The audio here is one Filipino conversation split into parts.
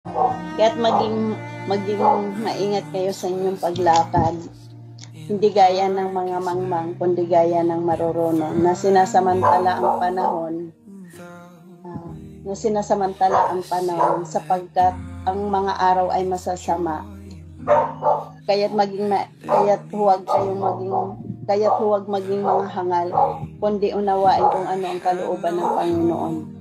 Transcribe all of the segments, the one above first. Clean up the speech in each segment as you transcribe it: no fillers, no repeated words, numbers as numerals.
Kaya't maging maingat kayo sa inyong paglakad. Hindi gaya ng mga mangmang, kundi gaya ng marurunong na sinasamantala ang panahon, sapagkat ang mga araw ay masasama. Kaya't huwag maging mga hangal, kundi unawain kung ano ang kalooban ng Panginoon.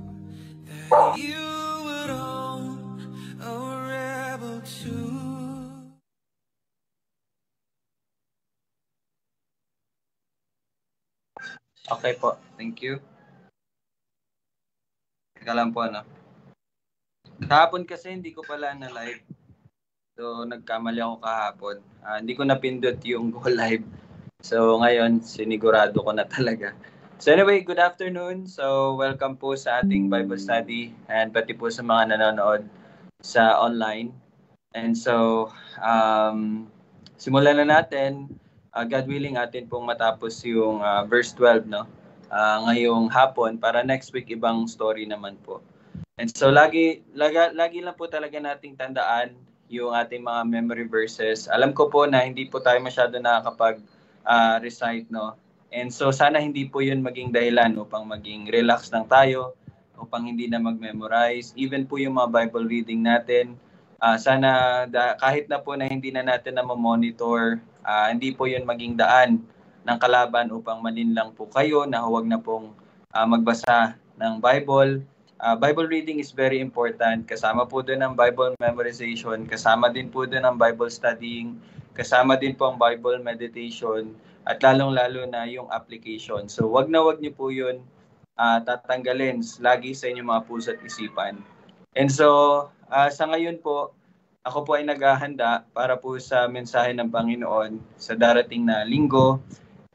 Okay po, thank you. Teka lang po, ano. Kahapon kasi hindi ko pala na live. So, nagkamali ako kahapon. Hindi ko napindot yung go live. So, ngayon, sinigurado ko na talaga. So, anyway, good afternoon. So, welcome po sa ating Bible study and pati po sa mga nanonood sa online. And so, simulan na natin. God willing, atin pong matapos yung verse 12, no? Ngayong hapon para next week ibang story naman po. And so lagi lang po talaga nating tandaan yung ating mga memory verses. Alam ko po na hindi po tayo masyado nakakapag recite, no? And so sana hindi po yun maging dahilan upang maging relax lang tayo, upang hindi na mag-memorize. Even po yung mga Bible reading natin, sana kahit na po na hindi na natin na monitor, hindi po yun maging daan ng kalaban upang malinlang po kayo na huwag na pong magbasa ng Bible. Bible reading is very important. Kasama po doon ang Bible memorization, kasama din po doon ang Bible studying, kasama din po ang Bible meditation, at lalong-lalo na yung application. So wag niyo po yun tatanggalin lagi sa inyong mga puso at isipan. And so, sa ngayon po, ako po ay naghahanda para po sa mensahe ng Panginoon sa darating na linggo.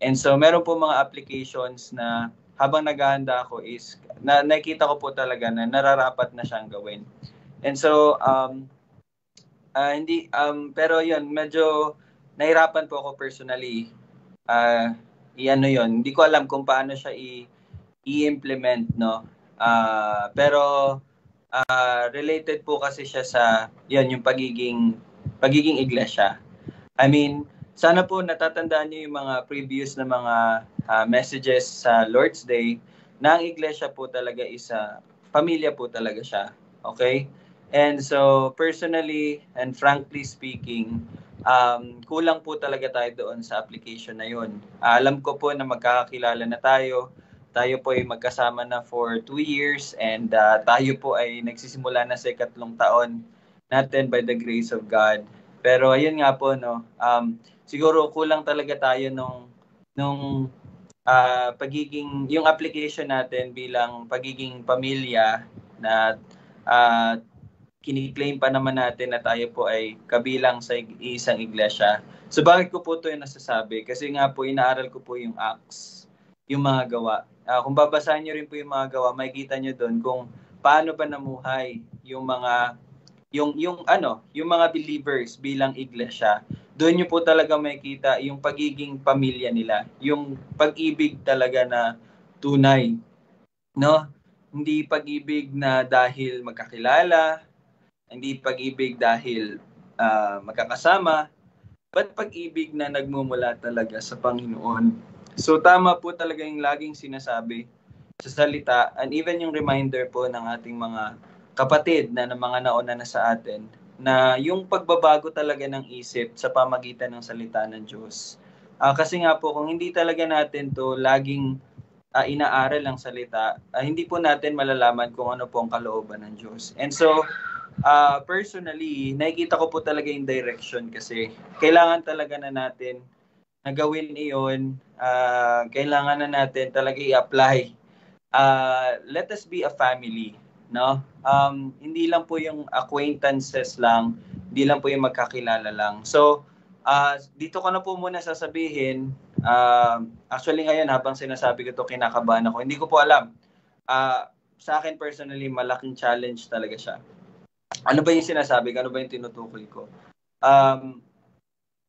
And so, meron po mga applications na habang naghahanda ako is, nakikita ko po talaga na nararapat na siyang gawin. And so, pero yun, medyo nahirapan po ako personally. Hindi ko alam kung paano siya i-implement, no? Pero related po kasi siya sa yung pagiging iglesia. I mean, sana po natatandaan niyo yung mga previous na mga messages sa Lord's Day na ang iglesia po talaga isa pamilya po talaga siya. Okay? And so, personally and frankly speaking, kulang po talaga tayo doon sa application na yun. Alam ko po na magkakakilala na tayo. Tayo po ay magkasama na for 2 years and tayo po ay nagsisimula na sa 3 taon natin by the grace of God. Pero ayun nga po, no, siguro kulang talaga tayo nung yung application natin bilang pagiging pamilya na kiniklaim pa naman natin na tayo po ay kabilang sa isang iglesia. So bakit ko po ito yung nasasabi? Kasi nga po inaaral ko po yung Acts, yung mga gawa. Kung babasahin niyo rin po yung mga gawa, makikita niyo doon kung paano ba namuhay yung mga believers bilang iglesia. Doon niyo po talaga makikita yung pagiging pamilya nila, yung pag-ibig talaga na tunay, no? Hindi pag-ibig na dahil magkakilala, hindi pag-ibig dahil magkakasama, but pag-ibig na nagmumula talaga sa Panginoon. So tama po talaga yung laging sinasabi sa salita and even yung reminder po ng ating mga kapatid na mga nauna na sa atin na yung pagbabago talaga ng isip sa pamagitan ng salita ng Diyos. Kasi nga po kung hindi talaga natin to laging inaaral ang salita, hindi po natin malalaman kung ano po ang kalooban ng Diyos. And so, personally, nakikita ko po talaga yung direction kasi kailangan talaga na natin na gawin iyon, kailangan na natin talaga i-apply. Let us be a family, no? Hindi lang po yung acquaintances lang, hindi lang po yung magkakilala lang. So, dito ko na po muna sasabihin, actually ngayon habang sinasabi ko to kinakabahan ako, hindi ko po alam. Sa akin personally, malaking challenge talaga siya. Ano ba yung sinasabi ko? Ano ba yung tinutukoy ko?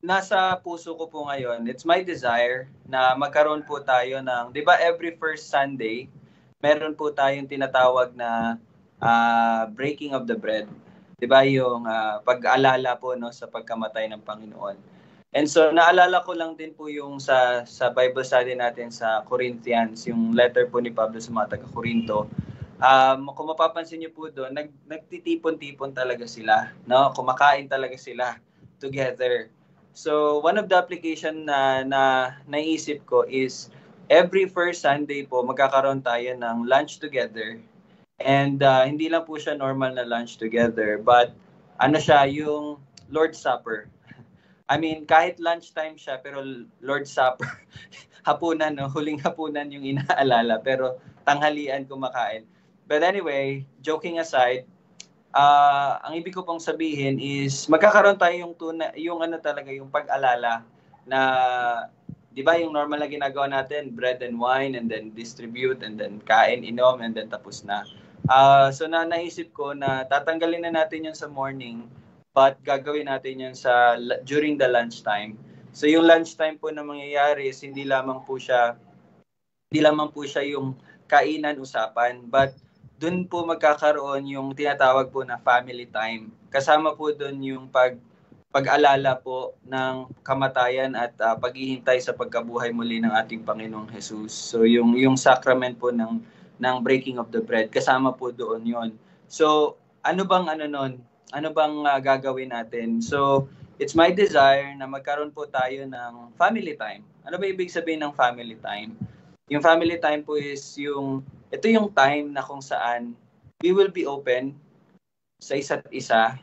Nasa puso ko po ngayon, it's my desire na magkaroon po tayo ng, di ba every first Sunday, meron po tayong tinatawag na breaking of the bread. 'Di ba? Yung pag-alala po no sa pagkamatay ng Panginoon. And so naalala ko lang din po yung sa Bible study natin sa Corinthians, yung letter po ni Pablo sa mga taga-Corinto. Kung mapapansin niyo po doon, nagtitipon-tipon talaga sila, no? Kumakain talaga sila together. So one of the application na naisip ko is every first Sunday po magkakaroon tayo ng lunch together. And hindi lang po siya normal na lunch together, but ano siya, yung Lord's Supper. I mean, kahit lunchtime siya, pero Lord's Supper, hapunan, no? Huling hapunan yung inaalala, pero tanghalian kumakain. But anyway, joking aside, ang ibig ko pong sabihin is magkakaroon tayo yung ano talaga, yung pag-alala na, di ba yung normal na ginagawa natin, bread and wine, and then distribute, and then kain, inom, and then tapos na. So naisip ko na tatanggalin na natin yun sa morning, but gagawin natin yun during the lunchtime. So yung lunchtime po na mangyayari is hindi lamang po siya yung kainan, usapan, but dun po magkakaroon yung tinatawag po na family time. Kasama po dun yung pag-alala po ng kamatayan at paghihintay sa pagkabuhay muli ng ating Panginoong Jesus. So yung sacrament po ng breaking of the bread, kasama po doon yon. So ano bang gagawin natin? So it's my desire na magkaroon po tayo ng family time. Ano ba ibig sabihin ng family time? Yung family time po is ito yung time na kung saan we will be open sa isa't isa.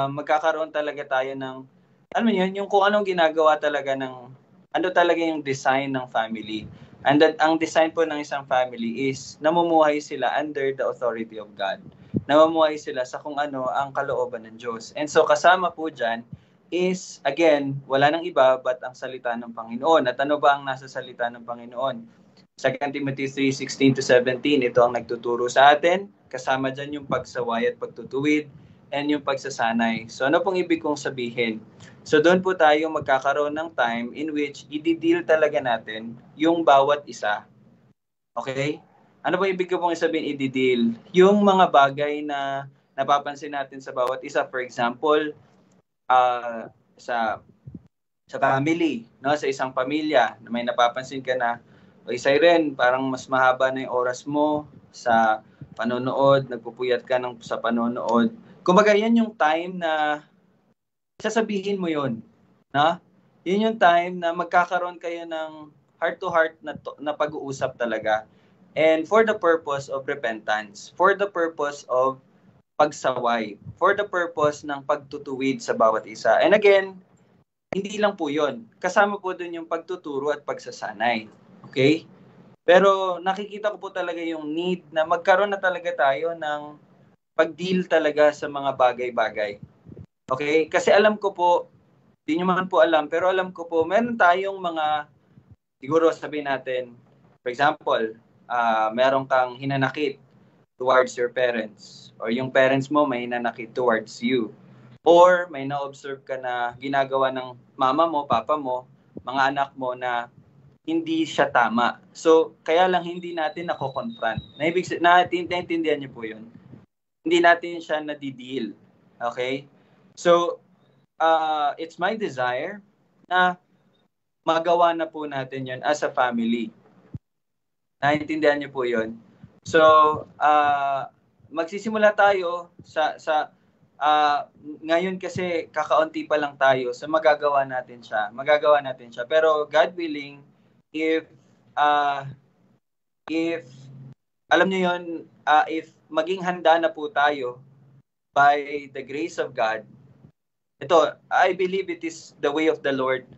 Magkakaroon talaga tayo ng, alam mo yun, yung kung anong ginagawa talaga ano talaga yung design ng family. And that ang design po ng isang family is namumuhay sila under the authority of God. Namumuhay sila sa kung ano ang kalooban ng Diyos. And so kasama po dyan is, again, wala nang iba but ang salita ng Panginoon. At ano ba ang nasa salita ng Panginoon? 2 Timothy 3:16-17, ito ang nagtuturo sa atin. Kasama dyan yung pagsaway at pagtutuwid and yung pagsasanay. So ano pong ibig kong sabihin? So doon po tayo magkakaroon ng time in which i-deal talaga natin yung bawat isa. Okay? Ano po ibig ko pong sabihin i-deal? Yung mga bagay na napapansin natin sa bawat isa. For example, sa family, no? Sa isang pamilya, may napapansin ka na, o Siren, parang mas mahaba na yung oras mo sa panonood, nagpupuyat ka sa panonood. Kumbaga, yan yung time na sasabihin mo yun. Na? Yun yung time na magkakaroon kayo ng heart-to-heart na pag-uusap talaga. And for the purpose of repentance, for the purpose of pagsaway, for the purpose ng pagtutuwid sa bawat isa. And again, hindi lang po yun. Kasama po dun yung pagtuturo at pagsasanay. Okay? Pero nakikita ko po talaga yung need na magkaroon na talaga tayo ng pag-deal talaga sa mga bagay-bagay. Okay? Kasi alam ko po, di nyo man po alam, pero alam ko po, meron tayong mga, siguro sabihin natin, for example, meron kang hinanakit towards your parents, or yung parents mo may hinanakit towards you, or may na-observe ka na ginagawa ng mama mo, papa mo, mga anak mo na hindi siya tama. So, kaya lang hindi natin nako-confront. Naintindihan niyo po yun. Hindi natin siya nadideal. Okay? So, it's my desire na magawa na po natin yun as a family. Naintindihan niyo po yun. So, magsisimula tayo ngayon kasi kakaunti pa lang tayo, so magagawa natin siya. Pero God willing, if alam niyo yun, if maging handa na po tayo by the grace of God, ito, I believe it is the way of the Lord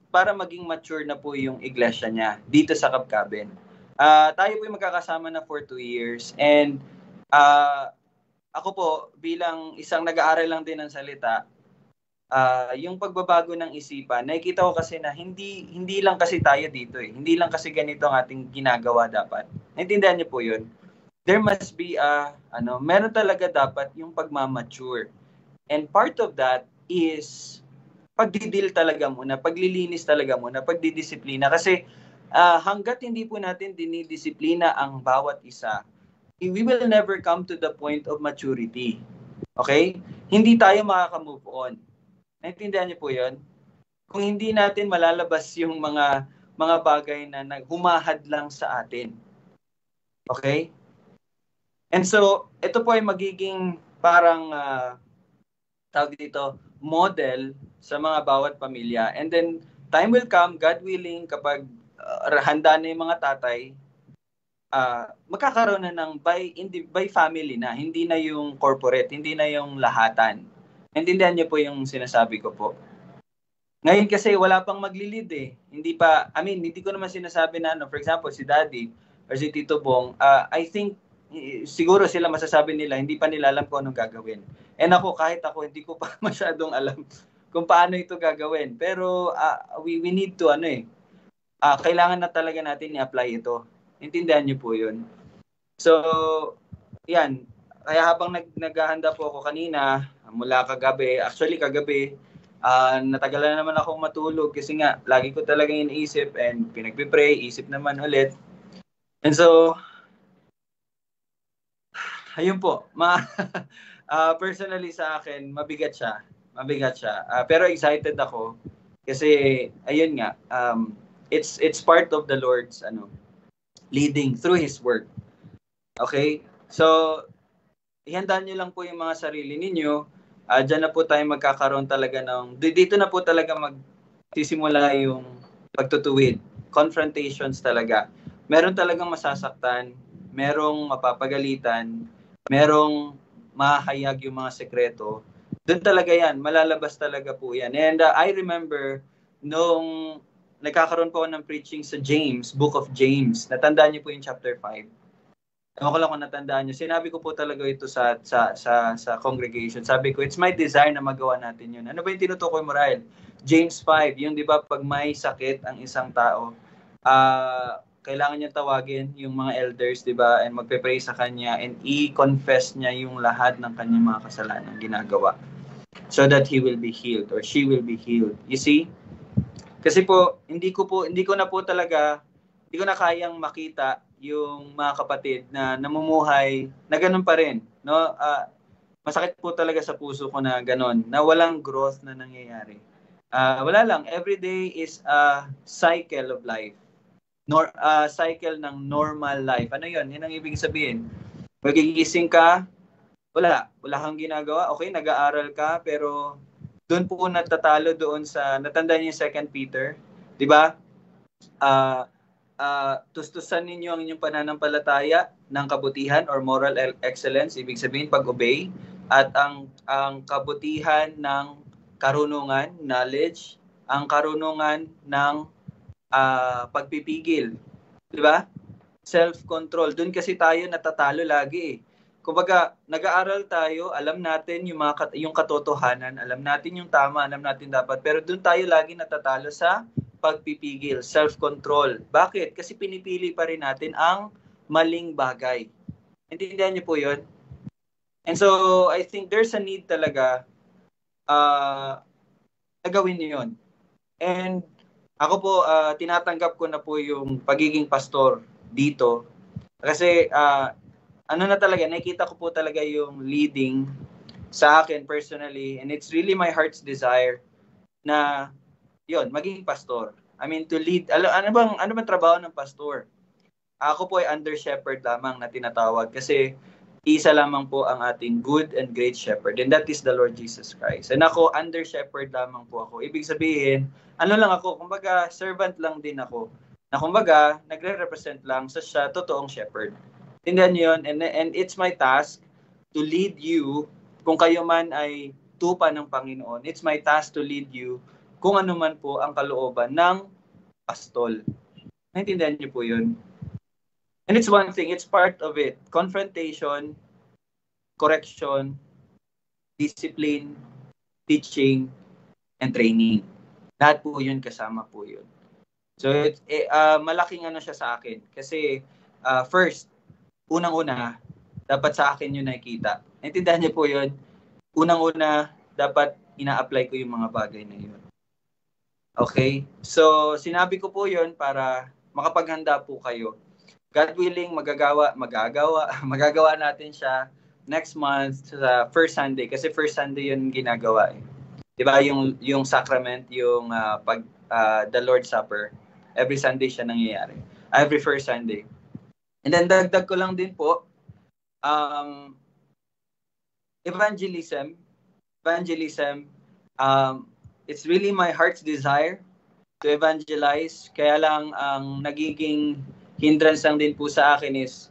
para maging mature na po yung iglesia niya dito sa Kapkabin. Tayo po yung magkakasama na for 2 years, and ako po bilang isang nag-aaral lang din ng salita, yung pagbabago ng isipan, nakikita ko kasi na hindi lang kasi tayo dito eh. Hindi lang kasi ganito ang ating ginagawa dapat. Naintindihan niyo po yun? There must be meron talaga dapat yung pagmamature. And part of that is pagdidil talaga muna, paglilinis talaga muna, pagdidisiplina. Kasi hanggat hindi po natin dinidisiplina ang bawat isa, we will never come to the point of maturity. Okay? Hindi tayo makaka-move on. Naintindihan niyo po yun? Kung hindi natin malalabas yung mga bagay na humahad lang sa atin. Okay? And so, ito po ay magiging parang tawag dito, model sa mga bawat pamilya. And then, time will come, God willing, kapag handa na yung mga tatay, magkakaroon na ng by family na, hindi na yung corporate, hindi na yung lahatan. Naintindihan niyo po yung sinasabi ko po. Ngayon kasi wala pang maglilid eh. Hindi ko naman sinasabi na, for example, si Daddy or si Tito Bong, I think, siguro sila masasabi nila, hindi pa nila alam kung anong gagawin. And kahit ako, hindi ko pa masyadong alam kung paano ito gagawin. Pero we need to, kailangan na talaga natin i-apply ito. Intindihan niyo po yun. So, yan. Kaya habang naghahanda po ako kanina, mula kagabi, natagalan na naman ako matulog kasi nga, lagi ko talagang iniisip and pinagpipray, isip naman ulit. And so, ayun po, personally sa akin, mabigat siya. Pero excited ako kasi, ayun nga, it's part of the Lord's leading through His Word. Okay? So, ihandaan nyo lang po yung mga sarili ninyo. Diyan na po tayo magkakaroon talaga dito na po talaga magsisimula yung pagtutuwid. Confrontations talaga. Meron talagang masasaktan, merong mapapagalitan, merong mahahayag yung mga sekreto. Doon talaga yan, malalabas talaga po yan. And I remember nung nagkakaroon po ng preaching sa James, Book of James. Natandaan niyo po yung chapter 5. Ewan ko lang kung natandaan nyo. Sinabi ko po talaga ito sa congregation. Sabi ko, it's my desire na magawa natin yun. Ano ba yung tinutukoy mo, Rael? James 5, yung di ba pag may sakit ang isang tao, kailangan niya tawagin yung mga elders, di ba? And magpe-pray sa kanya and i-confess niya yung lahat ng kanyang mga kasalanan ginagawa. So that he will be healed or she will be healed. You see? Kasi po, hindi ko na kayang makita yung mga kapatid na namumuhay na ganun pa rin, no? Masakit po talaga sa puso ko na ganun, na walang growth na nangyayari. Wala lang, every day is a cycle of life. Cycle ng normal life. Ano 'yon? 'Yan ang ibig sabihin. Magigising ka, wala kang ginagawa. Okay, nag-aaral ka, pero doon po natatalo doon sa, natandaan niyo yung 2 Peter, 'di ba? Tustusan ninyo ang inyong pananampalataya ng kabutihan or moral excellence, ibig sabihin pag-obey, at ang kabutihan ng karunungan, knowledge, ang karunungan ng pagpipigil, di ba? Self-control. Doon kasi tayo natatalo lagi eh. Kumbaga, nag-aaral tayo, alam natin yung katotohanan, alam natin yung tama, alam natin dapat, pero doon tayo lagi natatalo sa pagpipigil, self-control. Bakit? Kasi pinipili pa rin natin ang maling bagay. Intindihan niyo po yun? And so, I think there's a need talaga na gawin niyo yun. And ako po, tinatanggap ko na po yung pagiging pastor dito. Kasi, nakikita ko po talaga yung leading sa akin personally. And it's really my heart's desire na yon, maging pastor. I mean, to lead. Ano bang trabaho ng pastor? Ako po ay under shepherd lamang na tinatawag kasi isa lamang po ang ating good and great shepherd, and that is the Lord Jesus Christ. And ako, under shepherd lamang po ako. Ibig sabihin, lang ako, kumbaga, servant lang din ako. Na kumbaga, nagre-represent lang sa totoong shepherd. Tindihan niyo yun? And it's my task to lead you, kung kayo man ay tupa ng Panginoon, it's my task to lead you kung ano man po ang kalooban ng pastol. Naintindihan niyo po yun? And it's one thing, it's part of it. Confrontation, correction, discipline, teaching, and training. Lahat po yun, kasama po yun. So, malaking siya sa akin. Kasi, first, unang-una, dapat sa akin yun nakikita. Naintindihan niyo po yun? Unang-una, dapat ina-apply ko yung mga bagay na yun. Okay? So, sinabi ko po yun para makapaghanda po kayo. God willing, magagawa natin siya next month sa first Sunday, kasi first Sunday yun ginagawa eh. Diba yung sacrament, yung the Lord's Supper, every Sunday siya nangyayari. Every first Sunday. And then dagdag ko lang din po, evangelism, it's really my heart's desire to evangelize. Kaya lang ang nagiging hindrance lang din po sa akin is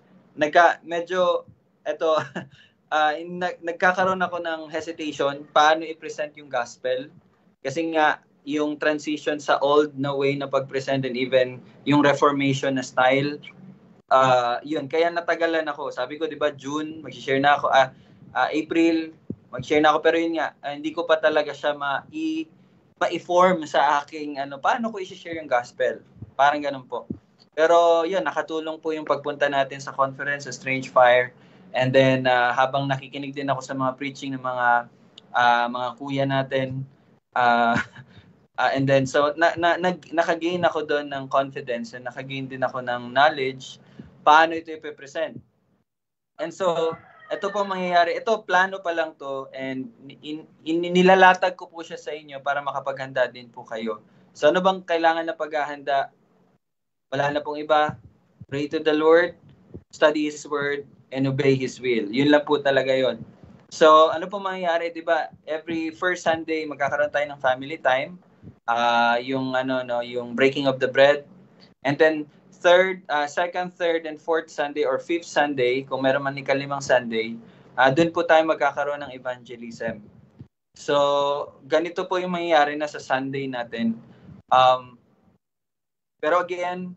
nagkakaroon ako ng hesitation paano i-present yung gospel. Kasi nga, yung transition sa old na way na pag-present and even yung reformation na style, yun, kaya natagalan ako. Sabi ko, di ba, June, mag-share na ako, April, mag-share na ako, pero yun nga, hindi ko pa talaga siya ma-form sa aking, paano ko i-share yung gospel. Parang ganun po. Pero yun, nakatulong po yung pagpunta natin sa conference, sa Strange Fire. And then, habang nakikinig din ako sa mga preaching ng mga kuya natin, and then, so, nakagain ako doon ng confidence and nakagain din ako ng knowledge paano ito ipipresent. And so, ito po mangyayari. Ito, plano pa lang to and nilalatag ko po siya sa inyo para makapaghanda din po kayo. So, ano bang kailangan na paghahanda? Wala na pong iba. Pray to the Lord, study His Word, and obey His will. Yun lang po talaga yon. So, ano po mangyayari, di ba? Every first Sunday, magkakaroon tayo ng family time. Yung breaking of the bread. And then, second, third, and fourth Sunday or fifth Sunday, kung meron man ikalimang Sunday, doon po tayo magkakaroon ng evangelism. So, ganito po yung mangyayari na sa Sunday natin. Pero again,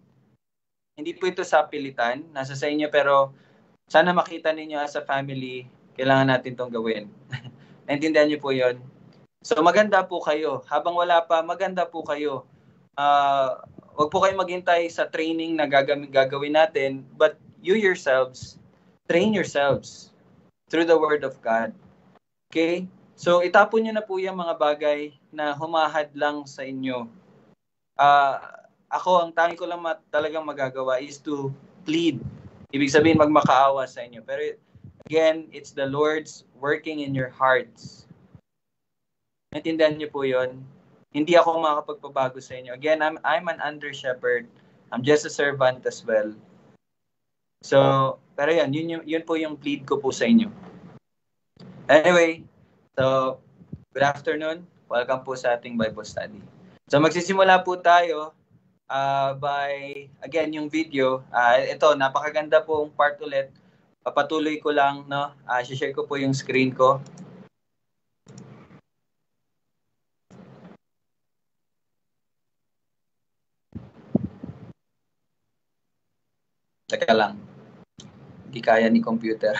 hindi po ito sa pilitan, nasa sa inyo, pero sana makita ninyo as a family, kailangan natin itong gawin. Naintindihan niyo po yon. So maganda po kayo. Habang wala pa, maganda po kayo. Wag po kayong maghintay sa training na gagawin natin, but you yourselves, train yourselves through the Word of God. Okay? So itapon niyo na po yung mga bagay na humahad lang sa inyo. Ako, ang tanging ko lang talagang magagawa is to plead. Ibig sabihin, magmakaawa sa inyo. Pero again, it's the Lord's working in your hearts. Naintindihan niyo po yon. Hindi ako makakapagpabago sa inyo. Again, I'm an under shepherd. I'm just a servant as well. So, pero yun po yung plead ko po sa inyo. Anyway, so, good afternoon. Welcome po sa ating Bible study. So, magsisimula po tayo by, again, yung video. Ito, napakaganda pong part ulit. Papatuloy ko lang, no? Share ko po yung screen ko. Teka lang. Hindi kaya ni computer.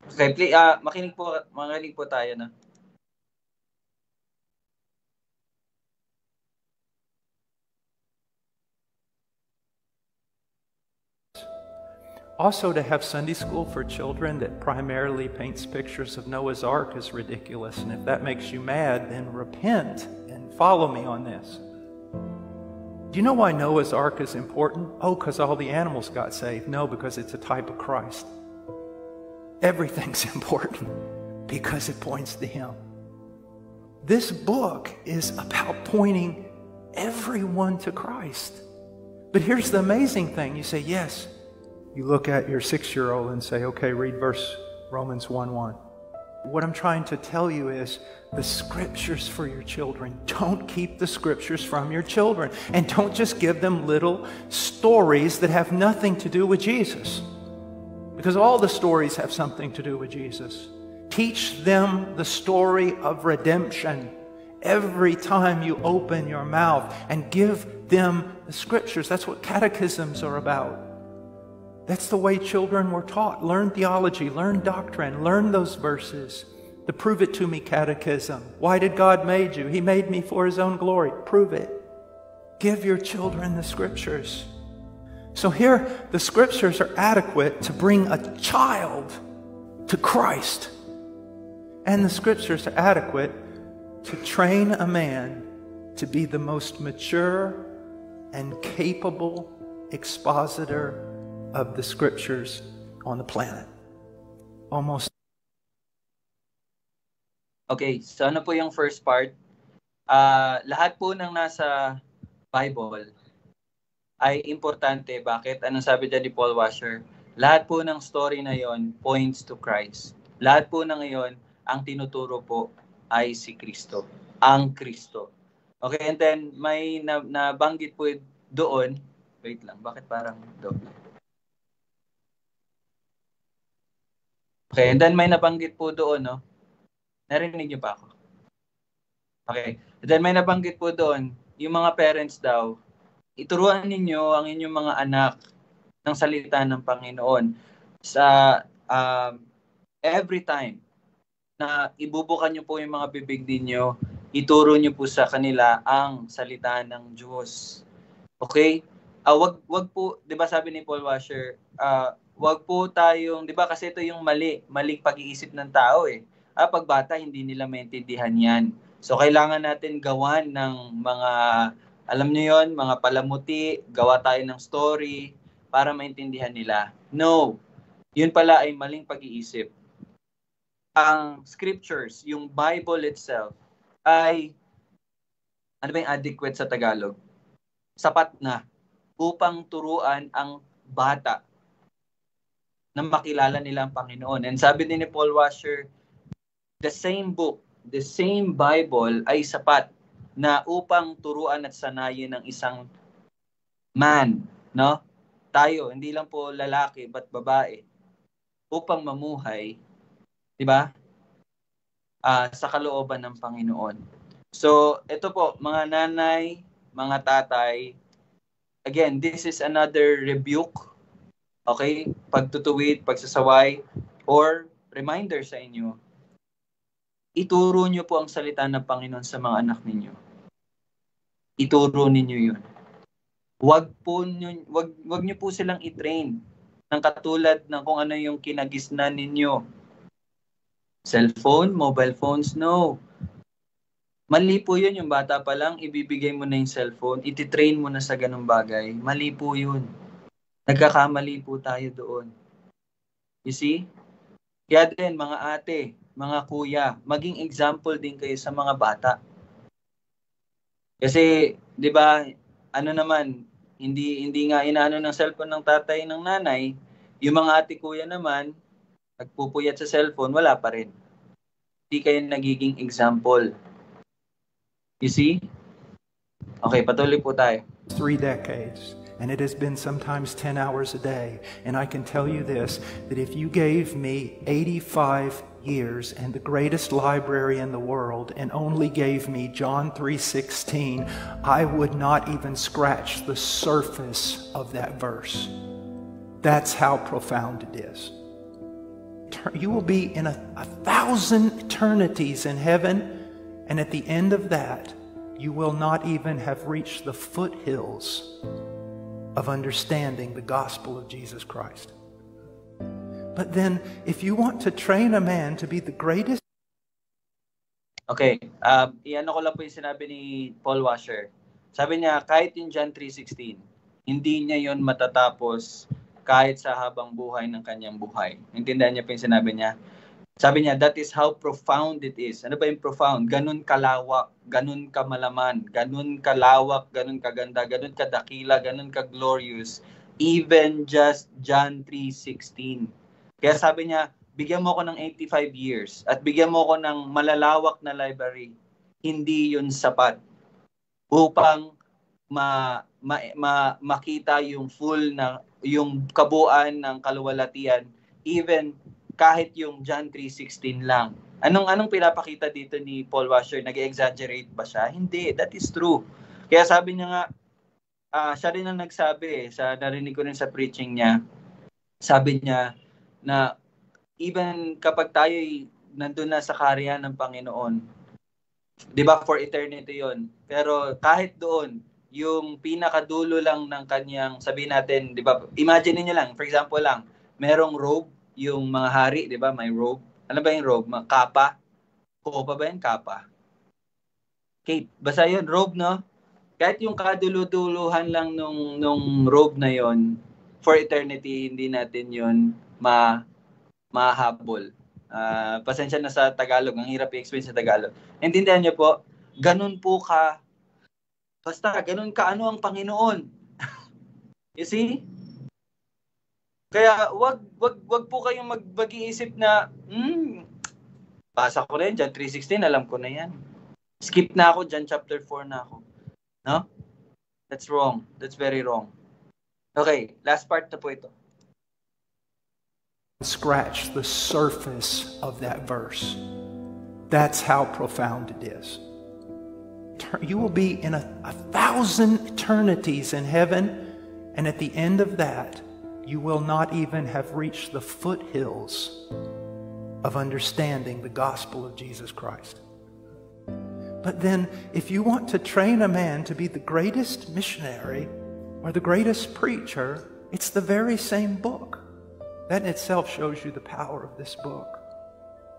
Okay, please, makinig po tayo, no? Also, to have Sunday school for children that primarily paints pictures of Noah's Ark is ridiculous. And if that makes you mad, then repent and follow me on this. Do you know why Noah's Ark is important? Oh, because all the animals got saved. No, because it's a type of Christ. Everything's important because it points to Him. This book is about pointing everyone to Christ. But here's the amazing thing. You say, yes. You look at your 6-year-old and say, okay, read Romans 1:1. What I'm trying to tell you is the scriptures for your children. Don't keep the scriptures from your children. And don't just give them little stories that have nothing to do with Jesus. Because all the stories have something to do with Jesus. Teach them the story of redemption every time you open your mouth and give them the scriptures. That's what catechisms are about. That's the way children were taught. Learn theology, learn doctrine, learn those verses. The Prove It To Me catechism. Why did God make you? He made me for His own glory. Prove it. Give your children the scriptures. So here, the scriptures are adequate to bring a child to Christ. And the scriptures are adequate to train a man to be the most mature and capable expositor of the scriptures on the planet. Almost. Okay, so ano po yung first part? Lahat po ng nasa Bible ay importante. Bakit? Anong sabi dyan ni Paul Washer? Lahat po ng story na yon points to Christ. Lahat po na ngayon, ang tinuturo po ay si Kristo. Ang Kristo. Okay, and then may nabanggit po doon. Wait lang, bakit parang doon? Okay, and then may nabanggit po doon, no? Narinig niyo pa ako? Okay, and then may nabanggit po doon, yung mga parents daw, ituruan ninyo ang inyong mga anak ng salita ng Panginoon sa every time na ibubukan nyo po yung mga bibig ninyo, ituro nyo po sa kanila ang salita ng Diyos. Okay? Wag po, 'di ba sabi ni Paul Washer, wag po tayong, 'di ba kasi ito yung maling pag-iisip ng tao eh. Pag bata hindi nila maintindihan 'yan. So kailangan natin gawan ng mga, alam niyo 'yon, mga palamuti, gawa tayo ng story para maintindihan nila. No. 'Yun pala ay maling pag-iisip. Ang scriptures, yung Bible itself ay ano ba yung adequate sa Tagalog? Sapat na upang turuan ang bata na makilala nila ang Panginoon. And sabi din ni Paul Washer, the same book, the same Bible ay sapat na upang turuan at sanayin ng isang man, no? Tayo, hindi lang po lalaki but babae, upang mamuhay, 'di ba? Sa kalooban ng Panginoon. So, ito po, mga nanay, mga tatay, again, this is another rebuke, okay? Pagtutuwid, pagsasaway, or reminder sa inyo. Ituro nyo po ang salita ng Panginoon sa mga anak ninyo. Ituro ninyo yun. Wag nyo po silang i-train ng katulad ng kung ano yung kinagisnan ninyo. Cellphone, mobile phones, no. Mali po yun, yung bata pa lang, ibibigay mo na yung cellphone, ititrain mo na sa ganung bagay. Mali po yun. Nagkakamali po tayo doon. You see? Kaya din, mga ate, mga kuya, maging example din kayo sa mga bata. Kasi, di ba, ano naman, hindi nga inaano ng cellphone ng tatay ng nanay, yung mga ate kuya naman, nagpupuyat sa cellphone, wala pa rin. Hindi kayo nagiging example. You see? Okay, patuloy po tayo. 3 decades, and it has been sometimes 10 hours a day. And I can tell you this, that if you gave me 85 years and the greatest library in the world and only gave me John 3:16, I would not even scratch the surface of that verse. That's how profound it is. You will be in 1,000 eternities in heaven, and at the end of that, you will not even have reached the foothills of understanding the gospel of Jesus Christ. But then, if you want to train a man to be the greatest... Okay, iano ko lang po yung sinabi ni Paul Washer. Sabi niya, kahit yung John 3:16, hindi niya yon matatapos kahit sa habang buhay ng kanyang buhay. Intindihan niya po yung sinabi niya. Sabi niya, that is how profound it is. Ano ba yung profound? Ganun kalawak, ganun kamalaman, ganun kalawak, ganun kaganda, ganun kadakila, ganun ka-glorious. Even just John 3:16. Kaya sabi niya, bigyan mo ko ng 85 years at bigyan mo ko ng malalawak na library. Hindi yun sapat upang makita yung full na, yung kabuuan ng kaluwalhatian, even kahit yung John 3:16 lang. Anong pinapakita dito ni Paul Washer? Nag-exaggerate ba siya? Hindi, that is true. Kaya sabi niya nga, siya rin ang nagsabi, narinig ko rin sa preaching niya, sabi niya na even kapag tayo nandun na sa kaharian ng Panginoon, di ba for eternity yon, pero kahit doon, yung pinakadulo lang ng kanyang, sabihin natin, di ba, imagine niyo lang, for example lang, merong robe, yung mga hari, di ba, may robe. Ano ba yung robe? Kapa? Kopa ba yan? Kapa? Cape. Basta yun, robe, no? Kahit yung kaduluduluhan lang nung robe na yon, for eternity, hindi natin yun mahabol. Pasensya na sa Tagalog, ang hirap i-explain sa Tagalog. Intindihan niyo po, ganun po ka, basta ganun ka ano ang Panginoon. You see? Kaya wag po kayong mag-iisip na basa ko na yan, John 3:16, alam ko na yan. Skip na ako, John chapter 4 na ako. No? That's wrong. That's very wrong. Okay, last part na po ito. Scratch the surface of that verse. That's how profound it is. You will be in a 1,000 eternities in heaven, and at the end of that, you will not even have reached the foothills of understanding the gospel of Jesus Christ. But then, if you want to train a man to be the greatest missionary or the greatest preacher, it's the very same book. That in itself shows you the power of this book.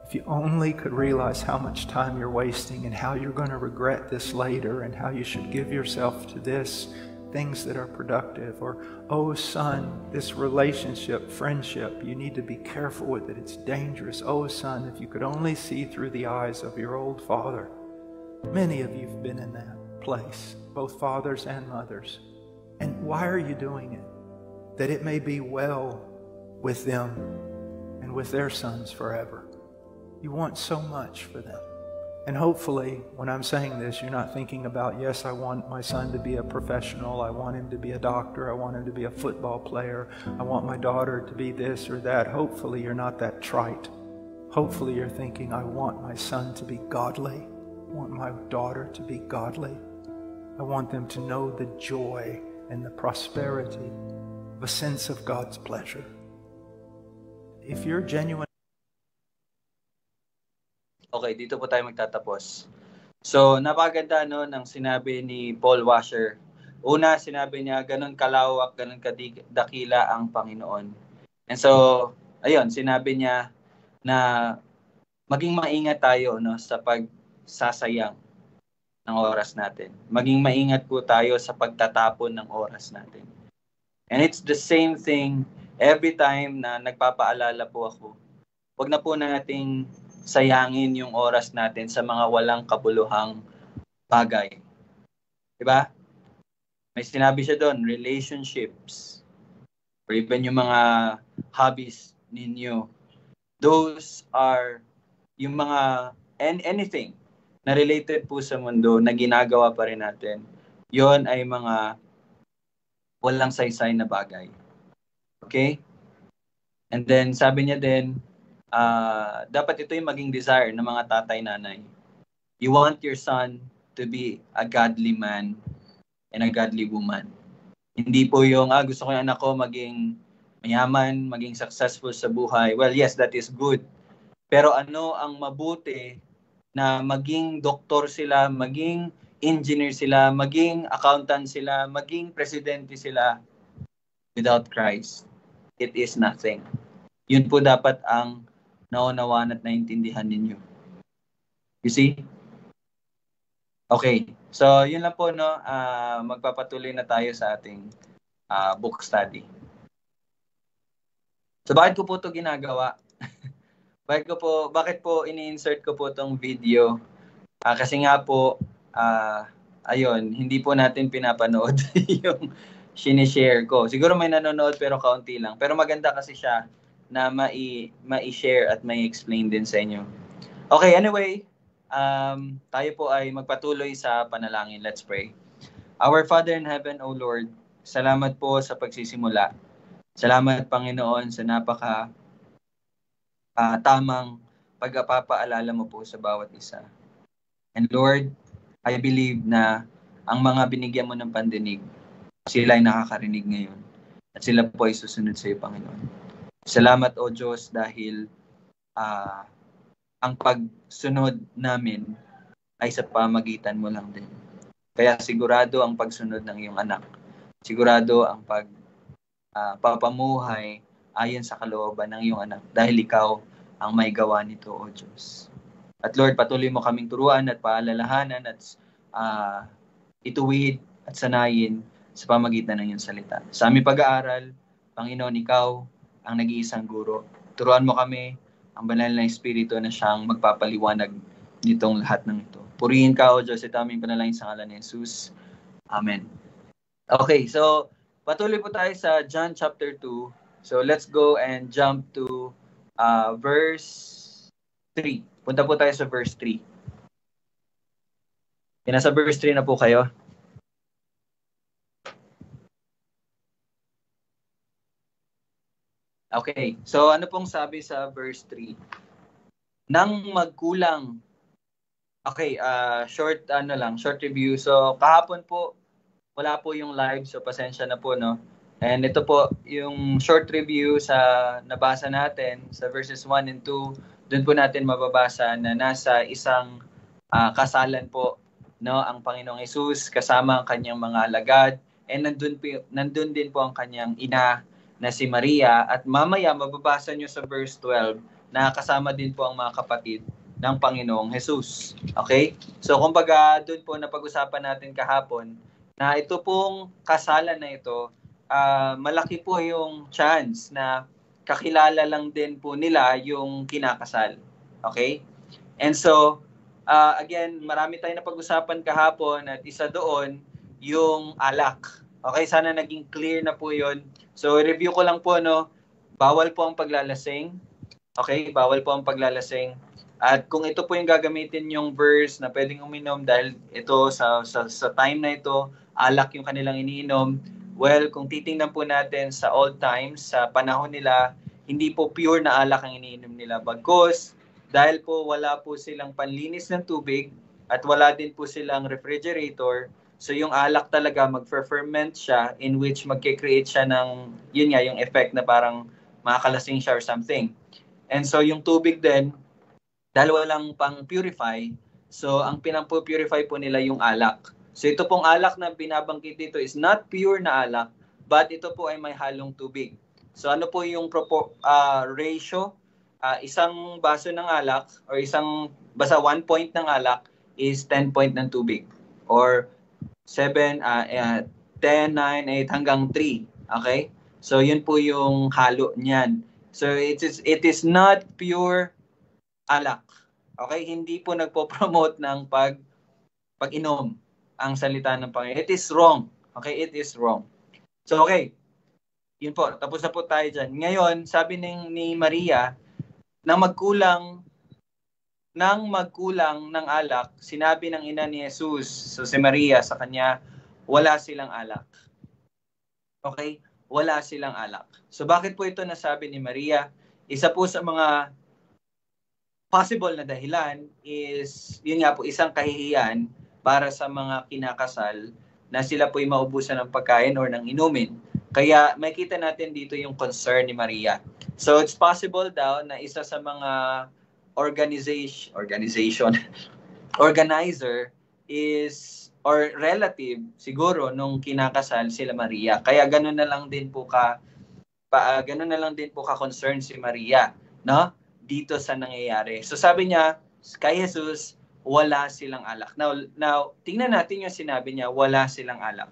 If you only could realize how much time you're wasting and how you're going to regret this later and how you should give yourself to this, things that are productive. Or, oh son, this relationship, friendship, you need to be careful with it. It's dangerous. Oh son, if you could only see through the eyes of your old father. Many of you have been in that place, both fathers and mothers. And why are you doing it? That it may be well with them and with their sons forever. You want so much for them. And hopefully, when I'm saying this, you're not thinking about, yes, I want my son to be a professional, I want him to be a doctor, I want him to be a football player, I want my daughter to be this or that. Hopefully, you're not that trite. Hopefully, you're thinking, I want my son to be godly. I want my daughter to be godly. I want them to know the joy and the prosperity of a sense of God's pleasure. If you're genuine. Okay, dito po tayo magtatapos. So, napakaganda no, ng sinabi ni Paul Washer. Una, sinabi niya, ganun kalawak, ganun kadakila ang Panginoon. And so, ayun, sinabi niya na maging maingat tayo no, sa pagsasayang ng oras natin. Maging maingat po tayo sa pagtatapon ng oras natin. And it's the same thing every time na nagpapaalala po ako. Huwag na po nating sayangin yung oras natin sa mga walang kabuluhang bagay. Diba? May sinabi siya doon, relationships, or even yung mga hobbies ninyo. Those are yung mga, anything na related po sa mundo na ginagawa pa rin natin. Yon ay mga walang saysay na bagay. Okay? And then, sabi niya din, dapat ito yung maging desire ng mga tatay-nanay. You want your son to be a godly man and a godly woman. Hindi po yung, gusto ko yung anak ko maging mayaman, maging successful sa buhay. Well, yes, that is good. Pero ano ang mabuti na maging doktor sila, maging engineer sila, maging accountant sila, maging presidente sila without Christ? It is nothing. Yun po dapat ang naunawaan at naintindihan ninyo. You see? Okay. So, yun lang po, no? Magpapatuloy na tayo sa ating book study. So, bakit ko po ito ginagawa? Bakit po ini-insert ko po itong video? Kasi nga po, ayun, hindi po natin pinapanood yung sinishare ko. Siguro may nanonood pero kaunti lang. Pero maganda kasi siya na mai-share at mai-explain din sa inyo. Okay, anyway, tayo po ay magpatuloy sa panalangin. Let's pray. Our Father in heaven, O Lord, salamat po sa pagsisimula. Salamat, Panginoon, sa tamang pagpapaalala mo po sa bawat isa. And Lord, I believe na ang mga binigyan mo ng pandinig, sila ay nakakarinig ngayon. At sila po ay susunod sa iyo, Panginoon. Salamat, O Diyos, dahil ang pagsunod namin ay sa pamagitan mo lang din. Kaya sigurado ang pagsunod ng iyong anak. Sigurado ang papamuhay ayon sa kalooban ng iyong anak. Dahil ikaw ang may gawa nito, O Diyos. At Lord, patuloy mo kaming turuan at paalalahanan at ituwid at sanayin sa pamagitan ng iyong salita. Sa aming pag-aaral, Panginoon, Ikaw ang nag-iisang guro. Turuan mo kami ang banal na Espiritu na siyang magpapaliwanag nitong lahat ng ito. Purihin ka, O Diyos, ito aming panalangin sa ngalan ni Jesus. Amen. Okay, so patuloy po tayo sa John chapter 2. So let's go and jump to verse 3. Punta po tayo sa verse 3. Nasa verse 3 na po kayo. Okay, so ano pong sabi sa verse 3? Nang magkulang. Okay, short review. So kahapon po wala po yung live, so pasensya na po, no. And ito po yung short review sa nabasa natin sa verses 1 and 2. Doon po natin mababasa na nasa isang kasalan po, no, ang Panginoong Hesus kasama ang kanyang mga alagad, and nandun din po ang kanyang ina na si Maria, at mamaya mababasa nyo sa verse 12 na kasama din po ang mga kapatid ng Panginoong Hesus. Okay? So kumbaga doon po napag-usapan natin kahapon na ito pong kasalan na ito, malaki po yung chance na kakilala lang din po nila yung kinakasal. Okay? And so, again, marami tayong napag-usapan kahapon at isa doon yung alak. Okay, sana naging clear na po yun. So, review ko lang po, no, bawal po ang paglalasing. Okay, bawal po ang paglalasing. At kung ito po yung gagamitin yung verse na pwedeng uminom dahil ito sa time na ito, alak yung kanilang iniinom. Well, kung titingnan po natin sa old times, sa panahon nila, hindi po pure na alak ang iniinom nila. Bagkus, dahil po wala po silang panlinis ng tubig at wala din po silang refrigerator, so yung alak talaga mag-ferment siya in which magke-create siya ng, yun nga, yung effect na parang makakalasing siya or something. And so yung tubig din, dahil walang pang-purify, so ang pinang-purify po nila yung alak. So ito pong alak na binabanggit dito is not pure na alak, but ito po ay may halong tubig. So ano po yung ratio? Isang baso ng alak or basta 1 point ng alak is 10 point ng tubig. Or 7, 10, 9, 8 hanggang 3. Okay? So yun po yung halo niyan. So it is not pure alak. Okay? Hindi po nagpo-promote ng pag-inom ang salita ng Panginoon. It is wrong. Okay? It is wrong. So okay. Yun po. Tapos na po tayo dyan. Ngayon, sabi ni Maria, nang magkulang ng alak, sinabi ng ina ni Jesus, so si Maria sa kanya, wala silang alak. Okay? Wala silang alak. So bakit po ito nasabi ni Maria? Isa po sa mga possible na dahilan is, yun nga po, isang kahihiyan para sa mga kinakasal na sila po'y maubusan ng pagkain or ng inumin. Kaya makita natin dito yung concern ni Maria. So it's possible daw na isa sa mga organizer is or relative siguro nung kinakasal sila Maria. Kaya ganoon na lang din po ka concern si Maria, no? Dito sa nangyayari. So sabi niya kay Jesus, wala silang alak. Now tingnan natin yung sinabi niya, wala silang alak.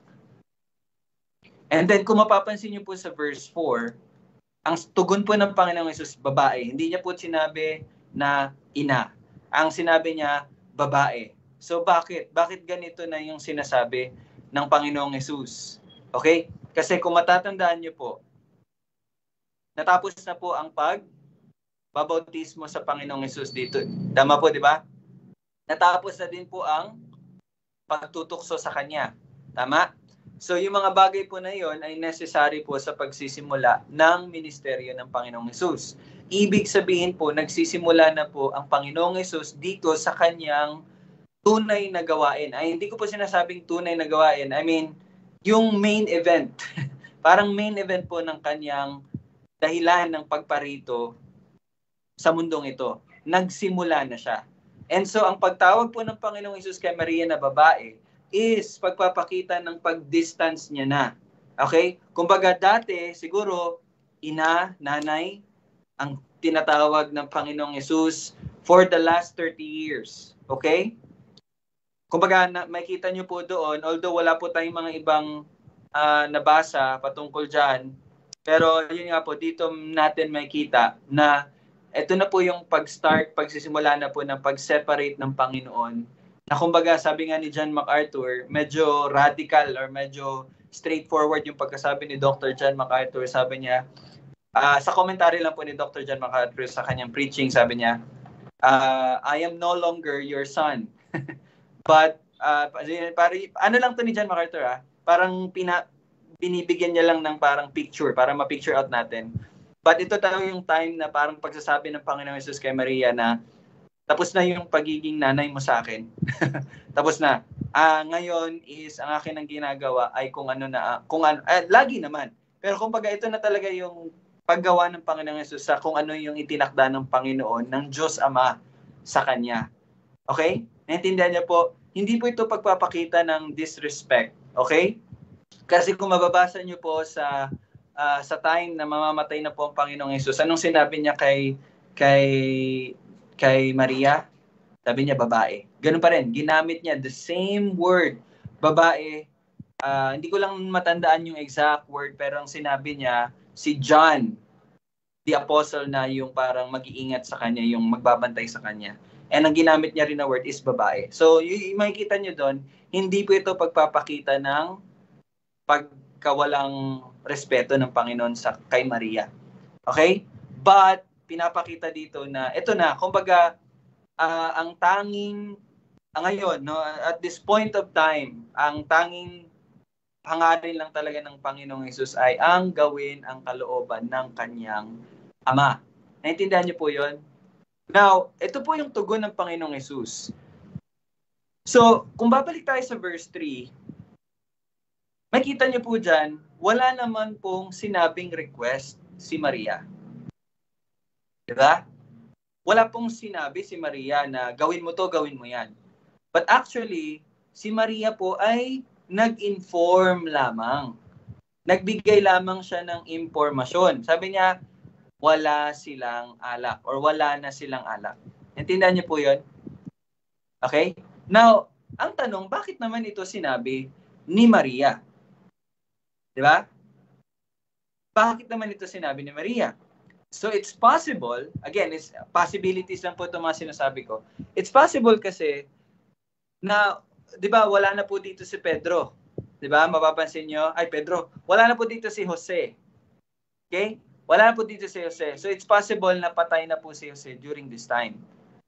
And then kung mapapansin niyo po sa verse 4, ang tugon po ng Panginoong Hesus, babae. Hindi niya po sinabi na ina. Ang sinabi niya, babae. So bakit? Bakit ganito na yung sinasabi ng Panginoong Hesus? Okay? Kasi kung matatandaan niyo po, natapos na po ang pagbabautismo sa Panginoong Hesus dito. Tama po, di ba? Natapos na din po ang pagtutukso sa Kanya. Tama? So yung mga bagay po na yon ay necessary po sa pagsisimula ng ministeryo ng Panginoong Hesus. Ibig sabihin po, nagsisimula na po ang Panginoong Hesus dito sa Kanyang tunay na gawain. Ay, hindi ko po sinasabing tunay na gawain. I mean, yung main event. Parang main event po ng Kanyang dahilan ng pagparito sa mundong ito. Nagsimula na siya. And so, ang pagtawag po ng Panginoong Hesus kay Maria na babae is pagpapakita ng pag-distance niya na. Okay? Kumbaga dati, siguro, ina, nanay, ang tinatawag ng Panginoong Hesus for the last 30 years. Okay? Kumbaga, makita nyo po doon, although wala po tayong mga ibang nabasa patungkol dyan, Pero yun nga po, dito natin makita na ito na po yung pagsisimula na po ng pag-separate ng Panginoon. Na kumbaga, sabi nga ni John MacArthur, medyo radical or medyo straightforward yung pagkasabi ni Dr. John MacArthur. Sabi niya, sa commentary lang po ni Dr. John MacArthur sa kanyang preaching, sabi niya, I am no longer your son. But, ano lang to ni John MacArthur, parang binibigyan niya lang ng parang picture para ma-picture out natin. But ito tayo yung time na parang pagsasabi ng Panginoong Jesus kay Maria na tapos na yung pagiging nanay mo sa akin. Tapos na. Ngayon is ang akin ang ginagawa ay kung ano na, lagi naman. Pero kumbaga ito na talaga yung paggawa ng Panginoong Jesus sa kung ano yung itinakda ng Panginoon, ng Diyos Ama sa Kanya. Okay? Naintindihan niyo po? Hindi po ito pagpapakita ng disrespect. Okay? Kasi kung mababasa niyo po sa time na mamamatay na po ang Panginoong Jesus, anong sinabi niya kay Maria? Sabi niya, babae. Ganun pa rin. Ginamit niya the same word, babae. Hindi ko lang matandaan yung exact word, pero ang sinabi niya, si John, the apostle na yung parang mag-iingat sa kanya, yung magbabantay sa kanya. And ang ginamit niya rin na word is babae. So, makikita niyo doon, hindi po ito pagpapakita ng pagkawalang respeto ng Panginoon kay Maria. Okay? But, pinapakita dito na, ito na, kumbaga, ang tanging, ngayon, no, at this point of time, ang tanging hangarin lang talaga ng Panginoong Hesus ay ang gawin ang kalooban ng kanyang Ama. Naintindihan niyo po yon? Now, ito po yung tugon ng Panginoong Hesus. So, kung babalik tayo sa verse 3, makita niyo po dyan, wala naman pong sinabing request si Maria. Diba? Wala pong sinabi si Maria na gawin mo to, gawin mo yan. But actually, si Maria po ay nag-inform lamang. Nagbigay lamang siya ng impormasyon. Sabi niya, wala silang alak or wala na silang alak. Intindihan niyo po yun? Okay? Now, ang tanong, bakit naman ito sinabi ni Maria? Diba? Bakit naman ito sinabi ni Maria? So it's possible, again, it's possibilities lang po ito mga sinasabi ko. It's possible kasi na, di ba, wala na po dito si Pedro. Di ba, mapapansin nyo, ay Pedro, wala na po dito si Jose. Okay? Wala na po dito si Jose. So it's possible na patay na po si Jose during this time.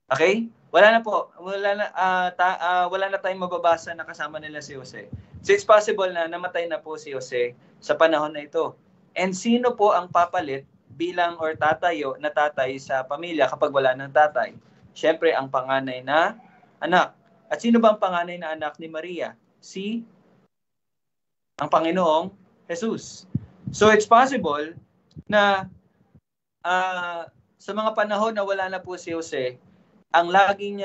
Okay? Wala na po. Wala na tayong mababasa na kasama nila si Jose. So it's possible na namatay na po si Jose sa panahon na ito. And sino po ang papalit bilang or tatay sa pamilya kapag wala ng tatay? Siyempre, ang panganay na anak. At sino ba ang panganay na anak ni Maria? Ang Panginoong Jesus. So it's possible na sa mga panahon na wala na po si Jose, ang laging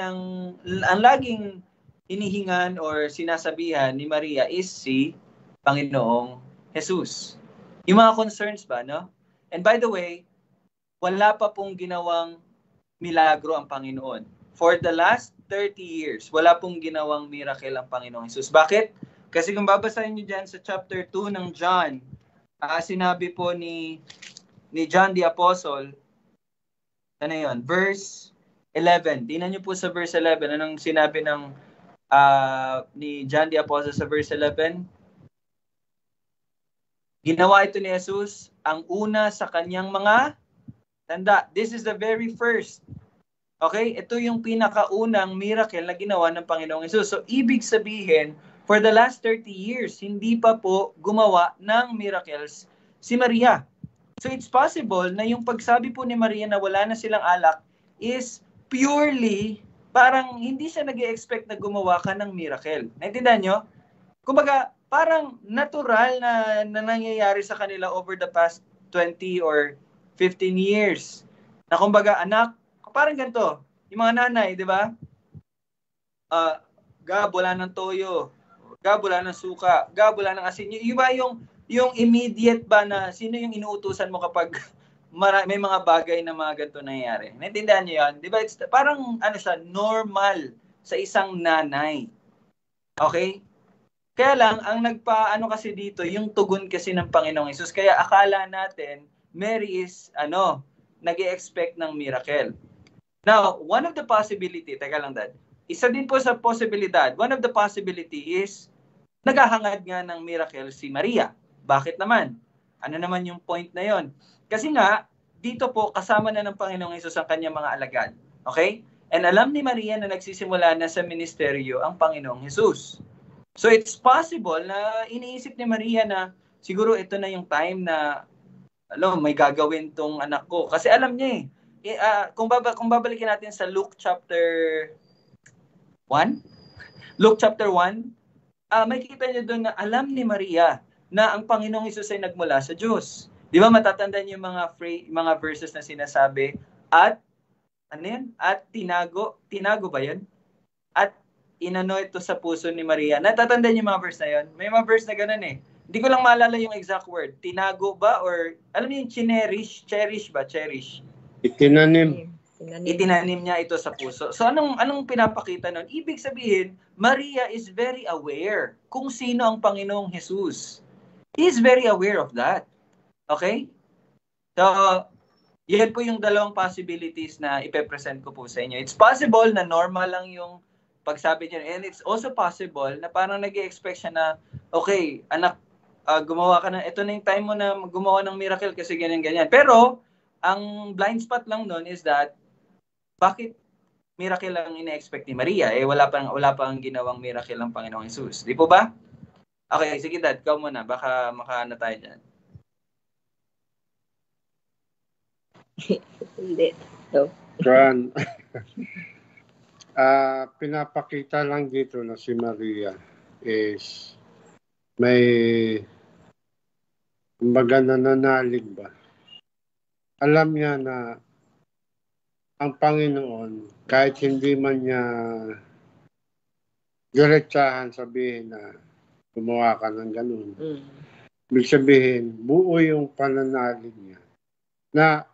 hinihingan or sinasabihan ni Maria is si Panginoong Jesus. Yung mga concerns ba, no? And by the way, wala pa pong ginawang milagro ang Panginoon. For the last 30 years, wala pong ginawang miracle ang Panginoong Jesus. Bakit? Kasi kung babasahin niyo dyan sa chapter 2 ng John, sinabi po ni John the Apostle, ano yun? Verse 11. Tingnan niyo po sa verse 11. Anong sinabi ni John the Apostle sa verse 11? Ginawa ito ni Jesus ang una sa kanyang mga tanda. This is the very first. Okay? Ito yung pinakaunang miracle na ginawa ng Panginoong Jesus. So, ibig sabihin, for the last 30 years, hindi pa po gumawa ng miracles si Maria. So, it's possible na yung pagsabi po ni Maria na wala na silang alak is purely, parang hindi siya nag-expect na gumawa ka ng miracle. Naintindihan nyo? Kumbaga, parang natural na nangyayari sa kanila over the past 20 or 15 years. Na kumbaga, anak, parang ganito, yung mga nanay, di ba? Gab, wala ng toyo. Gab, wala ng suka. Gab, wala ng asin. Yung immediate ba na, sino yung inuutusan mo kapag may mga bagay na mga ganito nangyayari? Naintindihan niyo yan? Di ba? It's parang, normal sa isang nanay. Okay? Kaya lang, ang nagpa-ano kasi dito, yung tugon kasi ng Panginoong Hesus. Kaya akala natin, Mary is, nag-i-expect ng miracle. Now, one of the possibility, teka lang Dad, isa din po sa posibilidad, one of the possibility is, naghahangad nga ng miracle si Maria. Bakit naman? Ano naman yung point na yon? Kasi nga, dito po, kasama na ng Panginoong Hesus ang kanyang mga alagad. Okay? And alam ni Maria na nagsisimula na sa ministeryo ang Panginoong Hesus. So it's possible na iniisip ni Maria na siguro ito na yung time na may gagawin tong anak ko. Kasi alam niya kung babalikin natin sa Luke chapter 1, Luke chapter 1, may kita niyo doon na alam ni Maria na ang Panginoong Hesus ay nagmula sa Diyos. Di ba matatandaan yung mga verses na sinasabi, at tinago ba yun? At inano ito sa puso ni Maria. Natatandaan yung mga verse na yun? May mga verse na ganun eh. Hindi ko lang maalala yung exact word. Tinago ba? Or, alam niyo yung cherish? Itinanim niya ito sa puso. So, anong pinapakita nun? Ibig sabihin, Maria is very aware kung sino ang Panginoong Hesus. He is very aware of that. Okay? So, yan po yung dalawang possibilities na ipepresent ko po sa inyo. It's possible na normal lang yung pagsabi niya. And it's also possible na parang nag-i-expect siya na, okay, anak, gumawa ka na, ito na yung time mo na gumawa ng miracle kasi ganyan-ganyan. Pero, ang blind spot lang nun is that, bakit miracle lang ina-expect ni Maria? Wala pang ginawang miracle ang Panginoong Hesus. Di po ba? Okay, sige Dad, ikaw muna. Baka makaano tayo dyan. Hindi. No. Juan, pinapakita lang dito na si Maria is may kumbaga nananalig ba? Alam niya na ang Panginoon, kahit hindi man niya diretsahan sabihin na gumawa ka ng ganun. Ibig sabihin, buo yung pananalig niya na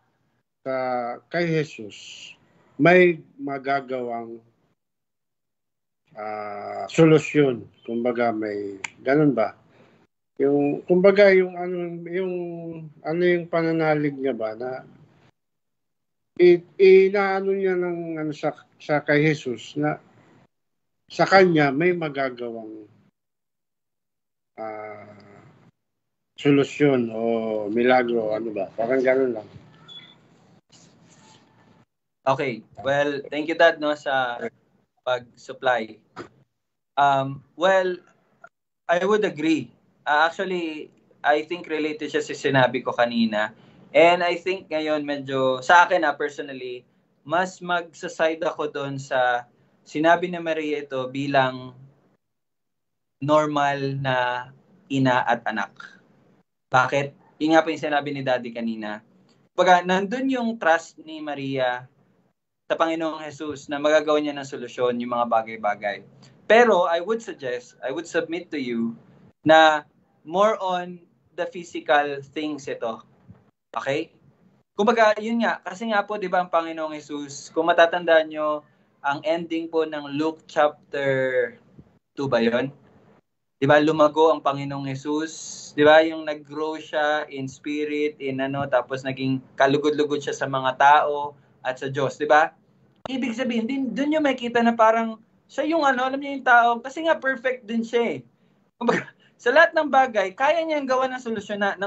kay Jesus may magagawang solusyon. Kumbaga may ganun ba? Yung kumbaga yung yung pananalig niya ba na inaano niya ng sa kay Jesus na sa kanya may magagawang solusyon o milagro, parang ganun lang. Okay, well, thank you Dad sa pag-supply. Well, I would agree. Actually, I think related siya sa sinabi ko kanina. And I think ngayon medyo, sa akin personally, mas magsaside ako doon sa sinabi ni Maria ito bilang normal na ina at anak. Bakit? Yung nga po yung sinabi ni Daddy kanina. Pag nandun yung trust ni Maria sa Panginoong Hesus na magagawa niya ng solusyon yung mga bagay-bagay. Pero I would submit to you na more on the physical things ito. Okay? Kumbaga, yun nga, kasi nga po, di ba, ang Panginoong Hesus, kung matatandaan nyo, ang ending po ng Luke chapter 2 ba yun? Di ba, lumago ang Panginoong Hesus, di ba, yung nag-grow siya in spirit, tapos naging kalugod-lugod siya sa mga tao at sa Diyos, di ba? Ibig sabihin, dun yung makita na parang, siya yung alam niya yung tao, kasi nga perfect din siya eh. Kumbaga, sa lahat ng bagay, kaya niyang gawa ng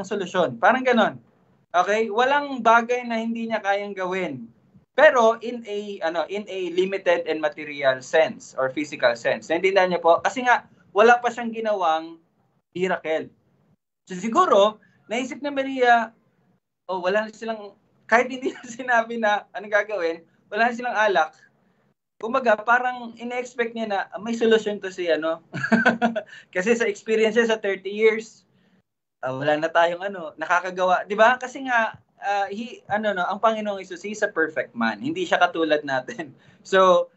solusyon. Parang ganon. Okay? Walang bagay na hindi niya kayang gawin. Pero in a limited and material sense or physical sense. Naintindihan niyo po? Kasi nga, wala pa siyang ginawang miracle. So siguro, naisip na Maria, wala na silang, kahit hindi na sinabi na anong gagawin, wala na silang alak. Kumbaga, parang ina-expect niya na may solusyon to si Kasi sa experience niya sa 30 years, wala na tayong nakakagawa. 'Di ba? Kasi nga ang Panginoong Hesus, he's a perfect man. Hindi siya katulad natin. So,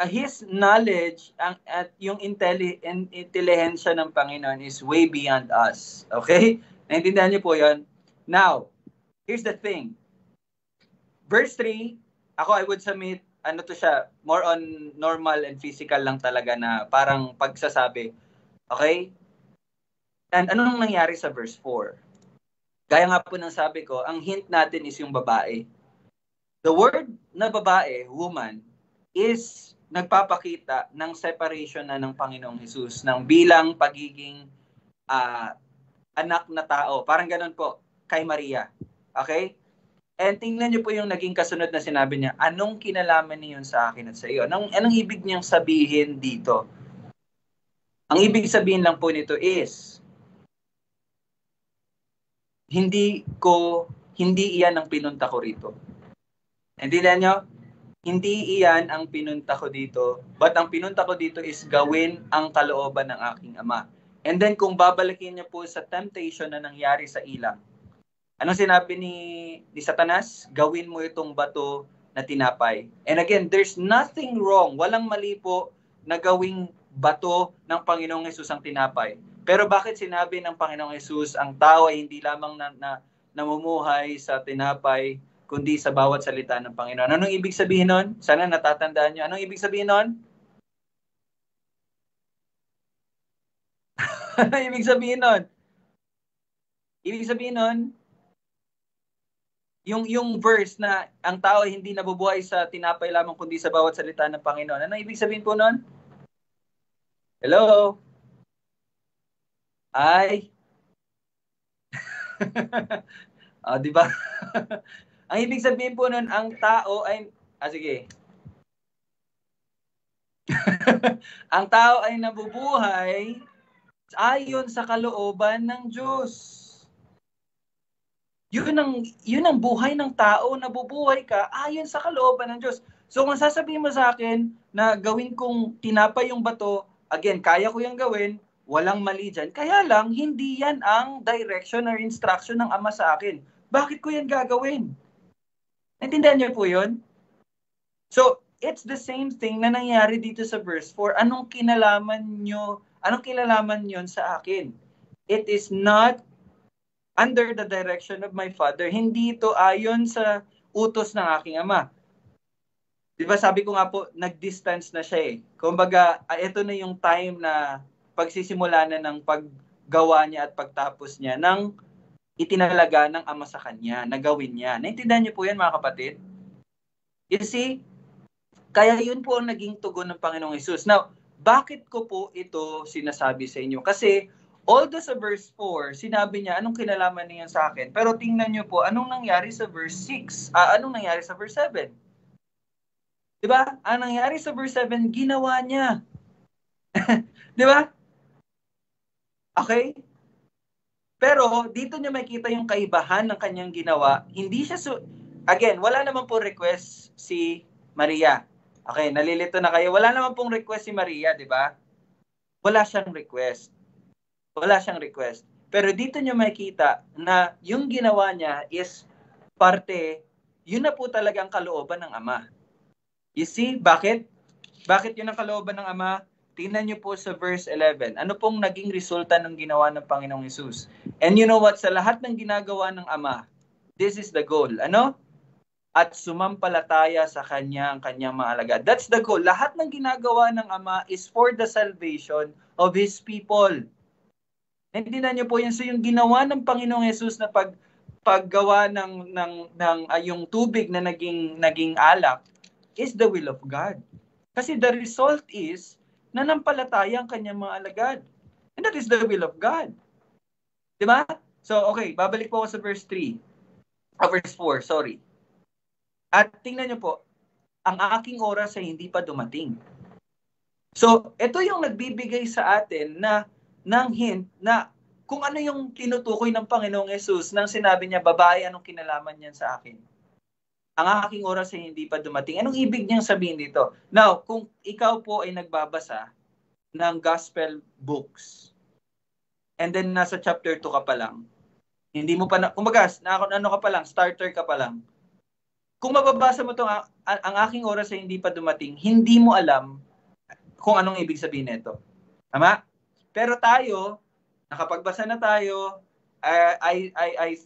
his knowledge at yung intelihensya ng Panginoon is way beyond us. Okay? Naintindihan niyo po 'yon? Now, here's the thing. Verse 3, I would submit siya, more on normal and physical lang talaga na parang pagsasabi. Okay? And anong nangyari sa verse 4? Gaya nga po ng sabi ko, ang hint natin is yung babae. The word na babae, woman, is nagpapakita ng separation na ng Panginoong Jesus, ng bilang pagiging anak na tao. Parang ganun po, kay Maria. Okay? And tingnan niyo po yung naging kasunod na sinabi niya, anong kinalaman niyon sa akin at sa iyo? Anong ibig niyang sabihin dito? Ang ibig sabihin lang po nito is, hindi iyan ang pinunta ko rito. Intindihan niyo? Hindi iyan ang pinunta ko dito. But ang pinunta ko dito is gawin ang kalooban ng aking Ama. And then kung babalikin niyo po sa temptation na nangyari sa ilang, anong sinabi ni Satanas? Gawin mo itong bato na tinapay. And again, there's nothing wrong. Walang mali po na gawing bato ng Panginoong Hesus ang tinapay. Pero bakit sinabi ng Panginoong Hesus ang tao ay hindi lamang namumuhay sa tinapay, kundi sa bawat salita ng Panginoon? Anong ibig sabihin nun? Sana natatandaan nyo. Anong ibig sabihin nun? Anong ibig sabihin nun? Ibig sabihin nun, yung verse na ang tao ay hindi nabubuhay sa tinapay lamang kundi sa bawat salita ng Panginoon. Anong ibig sabihin po nun? Hello? Ay? Di ba? Ang ibig sabihin po nun, ang tao ay... sige. Ang tao ay nabubuhay ayon sa kalooban ng Diyos. Yun ang buhay ng tao, nabubuhay ka ayon sa kalooban ng Diyos. So kung sasabihin mo sa akin na gawin kong tinapay yung bato, again, kaya ko yung gawin, walang mali dyan. Kaya lang, hindi yan ang direction or instruction ng Ama sa akin. Bakit ko yan gagawin? Naintindihan niyo po yun? So, it's the same thing na nangyari dito sa verse 4. Anong kinalaman yun sa akin? It is not under the direction of my Father. Hindi ito ayon sa utos ng aking Ama. Diba sabi ko nga po, nag-distance na siya eh. Kumbaga, ito na yung time na pagsisimula na ng paggawa niya at pagtapos niya ng itinalaga ng Ama sa kanya, na gawin niya. Naintindihan niyo po yan mga kapatid? You see, kaya yun po ang naging tugon ng Panginoong Hesus. Now, bakit ko po ito sinasabi sa inyo? Kasi, although sa verse 4, sinabi niya, anong kinalaman niya sa akin? Pero tingnan niyo po, anong nangyari sa verse 6? Anong nangyari sa verse 7? Diba? Anong nangyari sa verse 7? Ginawa niya. Diba? Okay? Pero, dito niyo makita yung kaibahan ng kanyang ginawa. Hindi siya, again, wala naman po request si Maria. Okay, nalilito na kayo. Wala naman pong request si Maria, diba? Wala siyang request. Wala siyang request. Pero dito nyo makikita na yung ginawa niya is parte, yun na po talaga ang kalooban ng Ama. You see, bakit? Bakit yun ang kalooban ng Ama? Tingnan nyo po sa verse 11. Ano pong naging resulta ng ginawa ng Panginoong Hesus? And you know what? Sa lahat ng ginagawa ng Ama, this is the goal. Ano? At sumampalataya sa kanyang mga alagad. That's the goal. Lahat ng ginagawa ng Ama is for the salvation of His people. Naintindihan niyo po yun. So yung ginawa ng Panginoong Hesus na paggawa ng yung tubig na naging alak is the will of God. Kasi the result is nanampalataya ang kanyang mga alagad. And that is the will of God. Diba? So okay, babalik po ako sa verse 3. Verse 4, sorry. At tingnan niyo po, ang aking oras ay hindi pa dumating. So ito yung nagbibigay sa atin ng hint na kung ano yung tinutukoy ng Panginoong Hesus nang sinabi niya, babae, anong kinalaman niyan sa akin? Ang aking oras ay hindi pa dumating. Anong ibig niyang sabihin dito? Now, kung ikaw po ay nagbabasa ng gospel books, and then nasa chapter 2 ka pa lang, hindi mo pa, kumbaga, ano ka pa lang, starter ka pa lang, kung mababasa mo itong, ang aking oras ay hindi pa dumating, hindi mo alam kung anong ibig sabihin nito. Tama? Pero tayo, nakapagbasa na tayo, I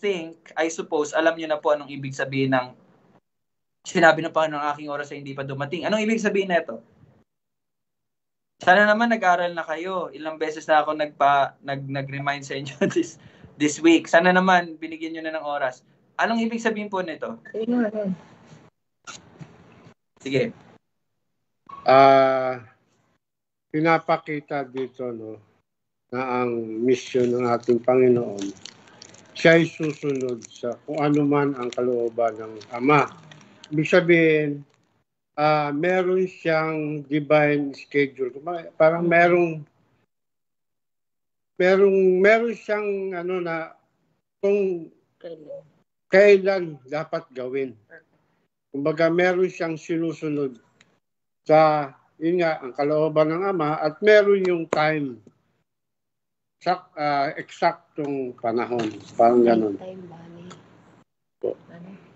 suppose, alam niyo na po anong ibig sabihin ng sinabi ng Panginoon, ang aking oras ay hindi pa dumating. Anong ibig sabihin nito? Sana naman nag-aral na kayo. Ilang beses na ako nag-remind sa inyo this week. Sana naman binigyan nyo na ng oras. Anong ibig sabihin po nito? Sige. Pinapakita dito, no, na ang mission ng ating Panginoon, siya ay susunod sa kung ano man ang kalooban ng Ama. Ibig sabihin, meron siyang divine schedule. Parang meron siyang na kung kailan dapat gawin. Kumbaga meron siyang sinusunod sa yun nga, ang kalooban ng Ama, at meron yung time, eksaktong panahon. Parang ganun. Right time, Bani.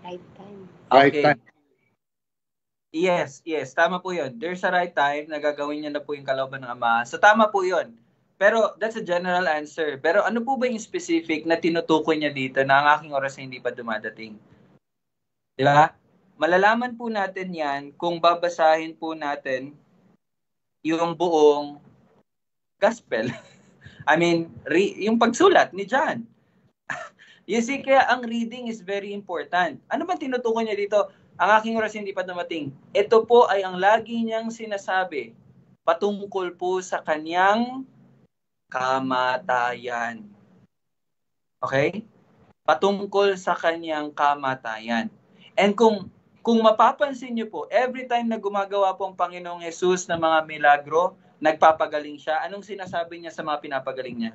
Right time. Right Okay. time. Yes. Tama po yun. There's a right time na gagawin niya na po yung kalooban ng Ama. So tama po yun. Pero that's a general answer. Pero ano po ba yung specific na tinutukoy niya dito na ang aking oras na hindi pa dumadating? Di ba? Malalaman po natin yan kung babasahin po natin yung buong gospel. I mean, yung pagsulat ni John. You see, kaya ang reading is very important. Ano ba tinutukoy niya dito? Ang aking oras hindi pa dumating. Ito po ay ang lagi niyang sinasabi patungkol po sa kanyang kamatayan. Okay? Patungkol sa kanyang kamatayan. And kung mapapansin niyo po, every time na gumagawa po ang Panginoong Jesus ng mga milagro, nagpapagaling siya, anong sinasabi niya sa mga pinapagaling niya?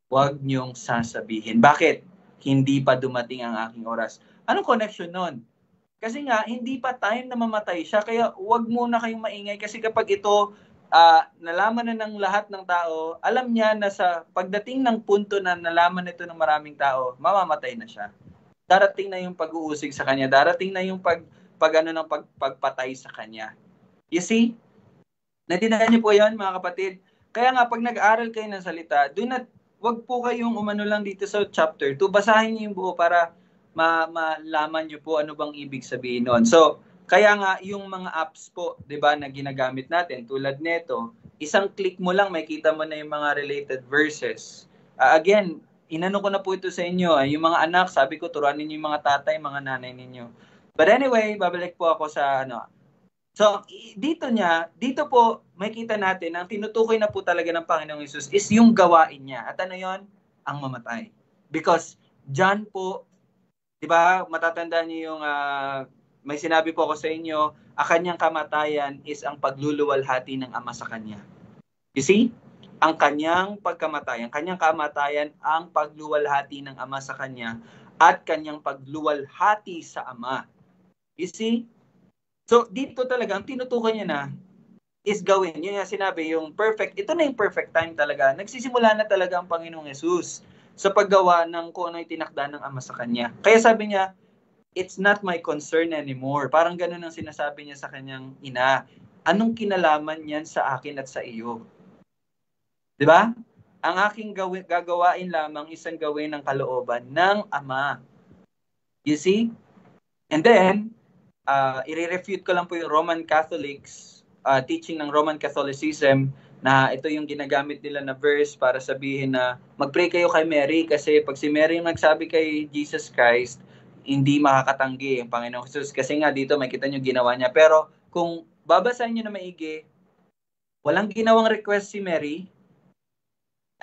Huwag niyong sasabihin. Bakit? Hindi pa dumating ang aking oras. Anong connection nun? Kasi nga, hindi pa time na mamatay siya, kaya huwag muna kayong maingay. Kasi kapag ito, nalaman na ng lahat ng tao, alam niya na sa pagdating ng punto na nalaman ito ng maraming tao, mamamatay na siya. Darating na yung pag-uusig sa kanya, darating na yung pagpatay sa kanya. You see? Natindihan niyo po yan, mga kapatid? Kaya nga, pag nag-aral kayo ng salita, wag po kayong umano lang dito sa chapter 2, basahin niyo yung buo para malaman niyo po ano bang ibig sabihin nun. So, kaya nga, yung mga apps po, di ba, na ginagamit natin, tulad nito, isang click mo lang, makita mo na yung mga related verses. Again, inano ko na po ito sa inyo. Yung mga anak, sabi ko, turuan ninyo yung mga tatay, mga nanay ninyo. But anyway, babalik po ako sa So, dito po, makita natin, ang tinutukoy na po talaga ng Panginoong Jesus is yung gawain niya. At ano yon? Ang mamatay. Because, John po, di ba, matatandaan niyo yung, may sinabi po ako sa inyo, ang kanyang kamatayan is ang pagluluwalhati ng Ama sa kanya. You see? Ang kanyang pagkamatayan, kanyang kamatayan ang pagluwalhati ng Ama sa kanya at kanyang pagluwalhati sa Ama. You see? So, dito talaga, ang tinutukoy niya na is gawin. Yun yung sinabi, yung perfect, ito na yung perfect time talaga. Nagsisimula na talaga ang Panginoong Jesus sa paggawa ng kung ano yung tinakda ng Ama sa kanya. Kaya sabi niya, it's not my concern anymore. Parang ganun ang sinasabi niya sa kanyang ina. Anong kinalaman niyan sa akin at sa iyo? Di ba? Ang aking gagawain lamang isang gawin ng kalooban ng Ama. You see? And then, i-refute ko lang po yung Roman Catholics, teaching ng Roman Catholicism, na ito yung ginagamit nila na verse para sabihin na mag-pray kayo kay Mary kasi pag si Mary yung nagsabi kay Jesus Christ, hindi makakatanggi ang Panginoong Jesus. Kasi nga dito makita nyo ginawa niya. Pero kung babasahin nyo na maigi, walang ginawang request si Mary,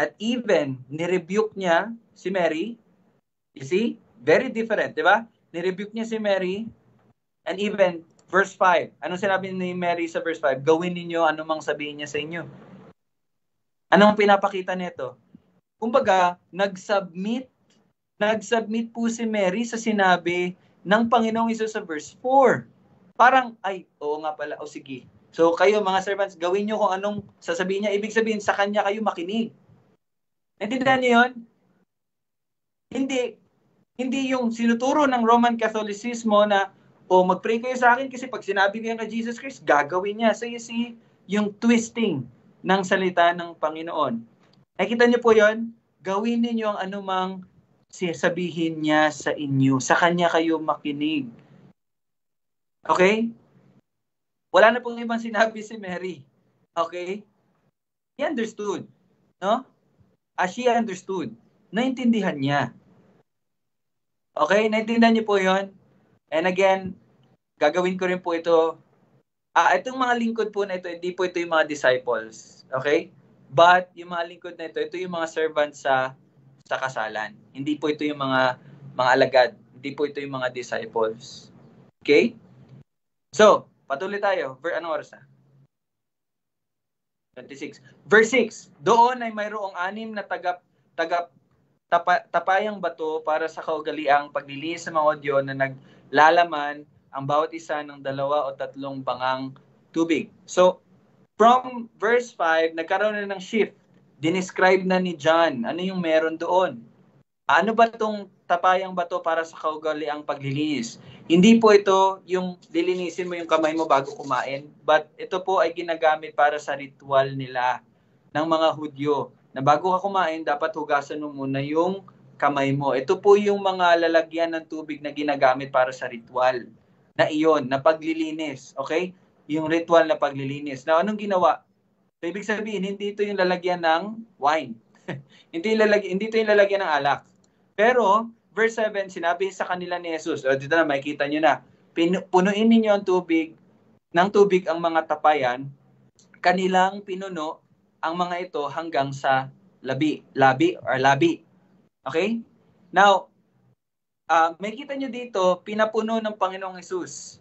at even, nirebuke niya si Mary. You see? Very different, di ba? Nirebuke niya si Mary. And even, verse 5. Anong sinabi ni Mary sa verse 5? Gawin ninyo anumang sabihin niya sa inyo. Anong pinapakita nito? Kumbaga, nag-submit po si Mary sa sinabi ng Panginoong Hesus sa verse 4. Parang, oo nga pala, sige. So, kayo mga servants, gawin nyo kung anong sasabihin niya. Ibig sabihin, sa kanya kayo makinig. Naintindihan niyo yun? Hindi yung sinuturo ng Roman Catholicismo na, mag-pray kayo sa akin kasi pag sinabi ko yan kay Jesus Christ, gagawin niya. So you see, yung twisting ng salita ng Panginoon. Nakita niyo po yun? Gawin niyo ang anumang sabihin niya sa inyo. Sa kanya kayo makinig. Okay? Wala na pong ibang sinabi si Mary. Okay? He understood. No? As she understood. Naintindihan niya. Okay? Naintindihan niyo po yon. And again, gagawin ko rin po ito. Itong mga lingkod po na ito, hindi po ito yung mga disciples. Okay? But yung mga lingkod na ito yung mga servants sa kasalan. Hindi po ito yung mga alagad. Hindi po ito yung mga disciples. Okay? So, patuloy tayo. Anong oras na? 26. Verse 6. Doon ay mayroong 6 na tapayang bato para sa kaugaliang paglilinis sa mga odyo na naglalaman ang bawat isa ng 2 o 3 bangang tubig. So, from verse 5, nagkaroon na ng shift. Dinescribe na ni John. Ano yung meron doon? Ano ba itong tapayang bato para sa kaugaliang paglilinis? Hindi po ito yung lilinisin mo yung kamay mo bago kumain, but ito po ay ginagamit para sa ritual nila ng mga Hudyo, na bago ka kumain, dapat hugasan mo muna yung kamay mo. Ito po yung mga lalagyan ng tubig na ginagamit para sa ritual na iyon, na paglilinis. Okay? Yung ritual na paglilinis. Now, anong ginawa? So, ibig sabihin, hindi ito yung lalagyan ng wine. hindi ito yung lalagyan ng alak. Pero, verse 7, sinabi sa kanila ni Jesus, dito na, makikita nyo na, punuin ninyo ang tubig, ng tubig ang mga tapayan, kanilang pinuno ang mga ito hanggang sa labi. Okay? Now, makikita nyo dito, pinapuno ng Panginoong Jesus.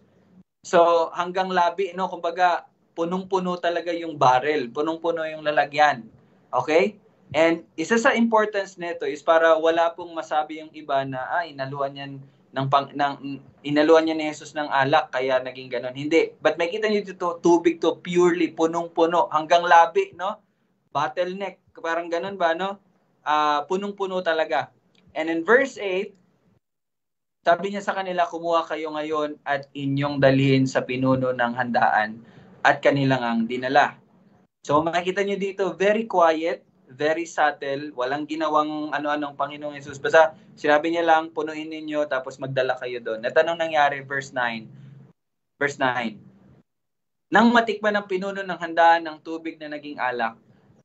So, hanggang labi, kumbaga, punong-puno talaga yung barrel, punong-puno yung lalagyan. Okay? And isa sa importance nito is para wala pong masabi yung iba na inaluan niyan inaluan niya ni Jesus ng alak kaya naging ganon. Hindi. But makita niyo dito, tubig to, purely punong-puno hanggang labi, no? Bottleneck, parang ganon ba, no? Punong-puno talaga. And in verse 8, sabi niya sa kanila, kumuha kayo ngayon at inyong dalhin sa pinuno ng handaan at kanilang ang dinala. So makikita niyo dito, very quiet, very subtle, walang ginawang ano-anong Panginoong Jesus. Basta sinabi niya lang, punuin ninyo, tapos magdala kayo doon. At anong nangyari? Verse 9. Nang matikman ng pinuno ng handaan ng tubig na naging alak,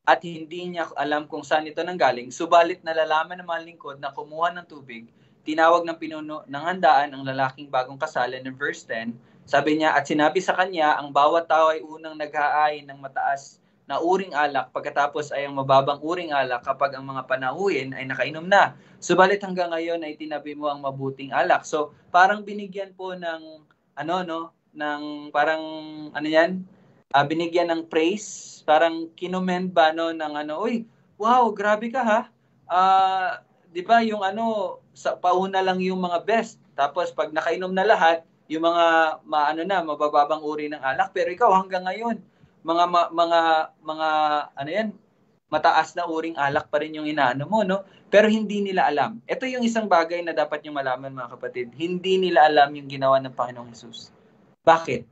at hindi niya alam kung saan ito nanggaling, subalit nalalaman ng mga lingkod na kumuha ng tubig, tinawag ng pinuno ng handaan ang lalaking bagong kasal. In verse 10, sabi niya, at sinabi sa kanya, ang bawat tao ay unang naghahain ng mataas na uring alak, pagkatapos ay ang mababang uring alak kapag ang mga panahuin ay nakainom na. Subalit hanggang ngayon ay tinabi mo ang mabuting alak. So, parang binigyan po ng, binigyan ng praise, parang kinomend ba, uy, wow, grabe ka ha. Di ba yung sa pauna lang yung mga best. Tapos pag nakainom na lahat, yung mga mabababang uri ng alak, pero ikaw hanggang ngayon mataas na uring alak pa rin yung inaano mo, no? Pero hindi nila alam. Ito yung isang bagay na dapat nyo malaman, mga kapatid. Hindi nila alam yung ginawa ng Panginoong Jesus. Bakit?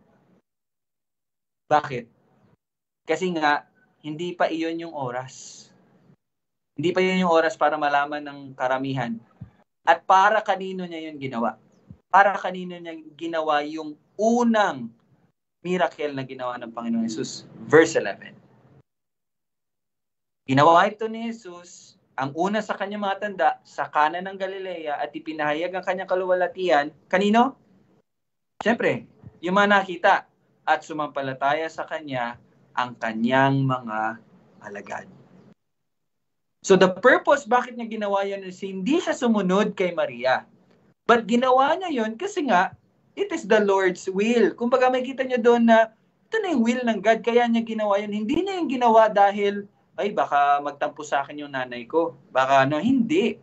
Kasi nga, hindi pa iyon yung oras. Hindi pa yun yung oras para malaman ng karamihan. At para kanino niya yun ginawa? Para kanino niya ginawa yung unang miracle na ginawa ng Panginoon Jesus. Verse 11. Ginawa ito ni Jesus, ang una sa kanyang mga tanda, sa kanan ng Galilea, at ipinahayag ang kanyang kaluwalhatian. Kanino? Siyempre, yung mga nakita. At sumampalataya sa kanya ang kanyang mga alagad. So the purpose bakit niya ginawa yun is hindi siya sumunod kay Maria. But ginawa niya yun kasi nga, it is the Lord's will. Kumbaga makita niyo doon na ito na yung will ng God, kaya niya ginawa yun. Hindi niya yung ginawa dahil, baka magtampo sa akin yung nanay ko. Baka hindi.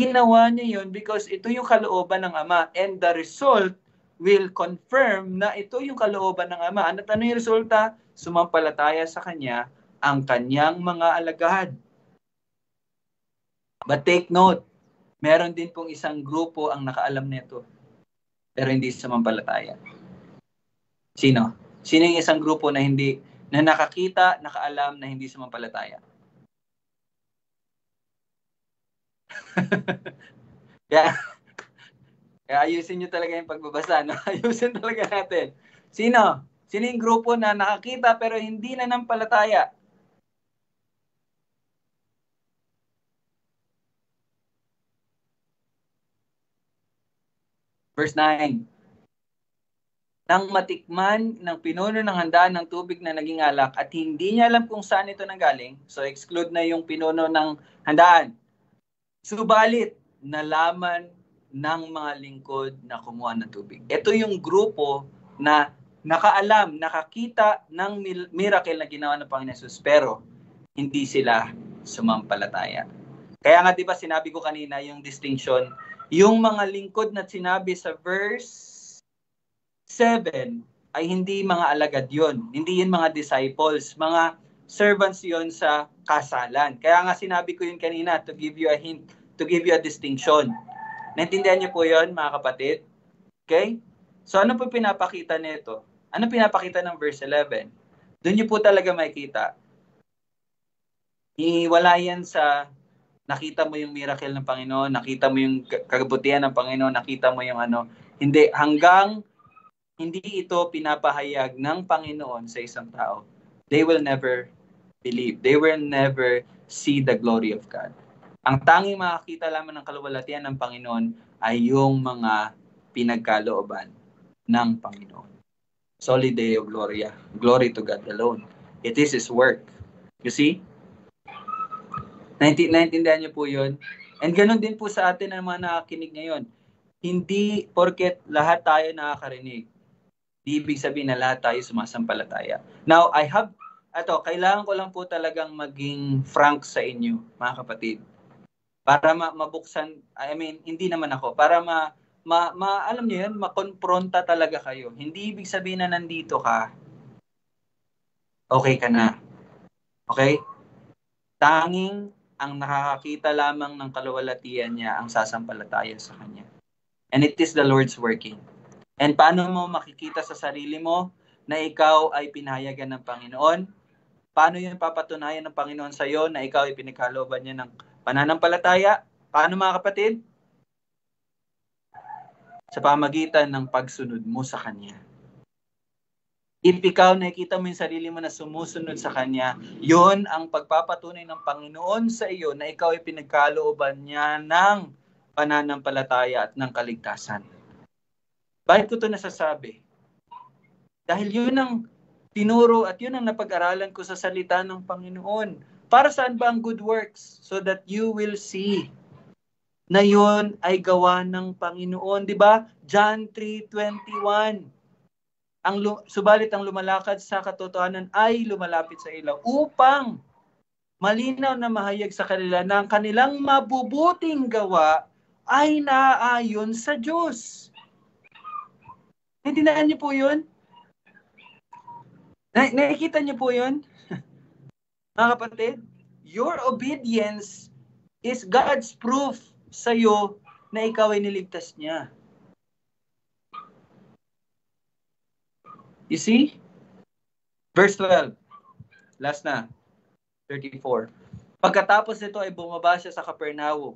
Ginawa niya yun because ito yung kalooban ng Ama. And the result will confirm na ito yung kalooban ng Ama. Ano yung resulta? Sumampalataya sa Kanya ang Kanyang mga alagad. But take note, meron din pong isang grupo ang nakaalam nito, pero hindi sumampalataya. Sino? Sino yung isang grupo na nakakita, nakaalam, na hindi sumampalataya? Kaya ayusin nyo talaga yung pagbabasa, no? Ayusin talaga natin. Sino? Sino yung grupo na nakakita pero hindi nanampalataya? Verse 9. Nang matikman ng pinuno ng handaan ng tubig na naging alak at hindi niya alam kung saan ito nanggaling, so exclude na yung pinuno ng handaan. Subalit, nalaman ng mga lingkod na kumuha ng tubig. Ito yung grupo na nakaalam, nakakita ng miracle na ginawa ng Panginoon Jesus, pero hindi sila sumampalataya. Kaya nga, di ba, sinabi ko kanina yung distinction, yung mga lingkod na sinabi sa verse 7 ay hindi mga alagad yon, hindi yun mga disciples, mga servants yon sa kasalan. Kaya nga sinabi ko yun kanina to give you a hint, to give you a distinction. Naintindihan niyo po yun, mga kapatid? Okay? So ano po pinapakita nito? Ano pinapakita ng verse 11? Doon niyo po talaga makikita. Wala yan sa nakita mo yung miracle ng Panginoon, nakita mo yung kabutihan ng Panginoon, nakita mo yung ano. Hindi, hanggang hindi ito pinapahayag ng Panginoon sa isang tao, they will never believe. They will never see the glory of God. Ang tanging makakita lamang ng kaluwalhatian ng Panginoon ay yung mga pinagkalooban ng Panginoon. Soli Deo Gloria. Glory to God alone. It is His work. You see? Naintindihan niyo po yun? And ganun din po sa atin ang mga nakakinig ngayon. Hindi porket lahat tayo nakakarinig, di ibig sabihin na lahat tayo sumasampalataya. Now, kailangan ko lang po talagang maging frank sa inyo, mga kapatid. Para mabuksan, hindi naman ako, para alam niyo yun, makonfronta talaga kayo. Hindi ibig sabihin na nandito ka, okay ka na. Okay? Tanging ang nakakakita lamang ng kaluwalhatian niya ang sasampalataya sa Kanya. And it is the Lord's working. And paano mo makikita sa sarili mo na ikaw ay pinahayagan ng Panginoon? Paano yun papatunayan ng Panginoon sa iyo na ikaw ay pinagkalooban niya ng pananampalataya? Paano, mga kapatid? Sa pamagitan ng pagsunod mo sa Kanya. If ikaw nakikita mo yung sarili mo na sumusunod sa Kanya, yun ang pagpapatunay ng Panginoon sa iyo na ikaw ay pinagkalooban niya ng pananampalataya at ng kaligtasan. Bakit ko ito nasasabi? Dahil yun ang tinuro at yun ang napag-aralan ko sa salita ng Panginoon. Para saan ba ang good works? So that you will see na yun ay gawa ng Panginoon. Diba? John 3:21. Subalit ang lumalakad sa katotohanan ay lumalapit sa ilaw upang malinaw na mahayag sa kanila na ang kanilang mabubuting gawa ay naaayon sa Diyos. Naintindihan niyo po yun? Nakikita niyo po yun? Mga kapatid, your obedience is God's proof sa iyo na ikaw ay niligtas niya. You see? Verse 12. Last na. 34. Pagkatapos nito ay bumaba siya sa Capernaum.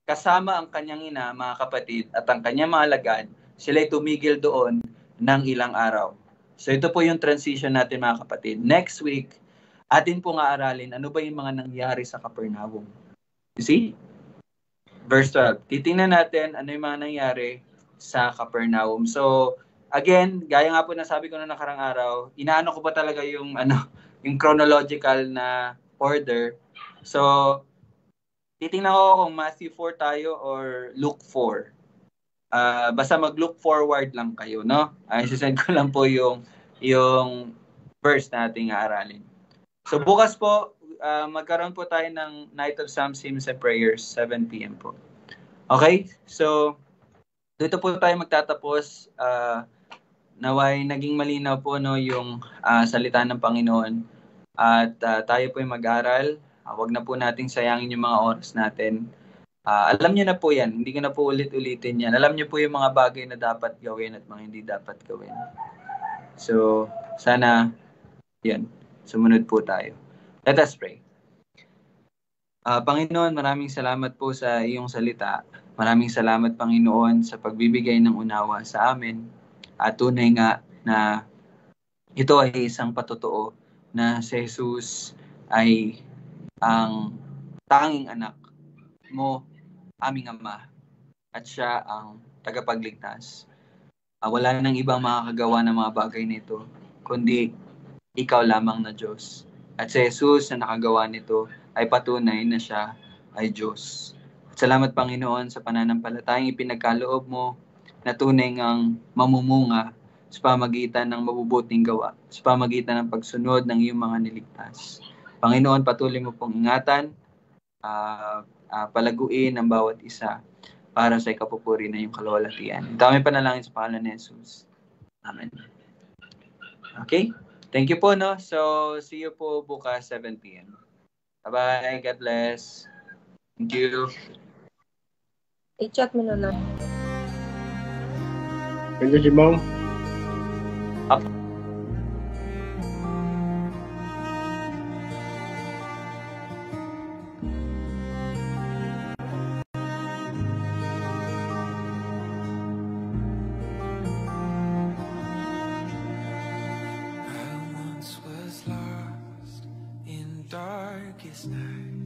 Kasama ang kanyang ina, mga kapatid, at ang kanyang mga alagad, sila'y tumigil doon ng ilang araw. So ito po yung transition natin, mga kapatid. Next week, atin pong aaralin ano ba yung mga nangyari sa Capernaum. You see? Verse 12. Titingnan natin ano yung mga nangyari sa Capernaum. So, again, gaya nga po na sabi ko na nakarang araw, inaano ko pa talaga yung yung chronological na order. So, titingnan ko kung Matthew 4 tayo or Luke 4. Basta mag-look forward lang kayo, no? Isasend ko lang po yung verse na ating aaralin. So bukas po, magkaroon po tayo ng Night of Psalms, Hymns, and Prayers, 7 p.m. po. Okay? So, dito po tayo magtatapos. Naway naging malinaw po yung salita ng Panginoon. At tayo po ay mag-aral. Huwag na po nating sayangin yung mga oras natin. Alam niyo na po yan. Hindi ko na po ulit-ulitin yan. Alam niyo po yung mga bagay na dapat gawin at mga hindi dapat gawin. So, sana, yan. Sumunod po tayo. Let us pray. Panginoon, maraming salamat po sa iyong salita. Maraming salamat, Panginoon, sa pagbibigay ng unawa sa amin. At tunay nga na ito ay isang patotoo na si Jesus ay ang tanging anak mo, aming Ama, at siya ang tagapagligtas. Wala nang ibang makakagawa ng mga bagay nito, kundi ikaw lamang na Diyos. At si Jesus na nakagawa nito ay patunay na siya ay Diyos. Salamat Panginoon sa pananampalatayang ipinagkaloob mo na tunay ngang mamumunga sa pamagitan ng mabubuting gawa, sa pamagitan ng pagsunod ng iyong mga niligtas. Panginoon, patuloy mo pong ingatan, palaguin ang bawat isa para sa ikapupuri na iyong kaluwalhatian. Dami panalangin sa pangalan ni Jesus. Amen. Okay? Thank you po, no? So, see you po bukas 7 p.m. Bye-bye. God bless. Thank you. I-chat mo na lang. Ganda si Mom. I once was lost in darkest night.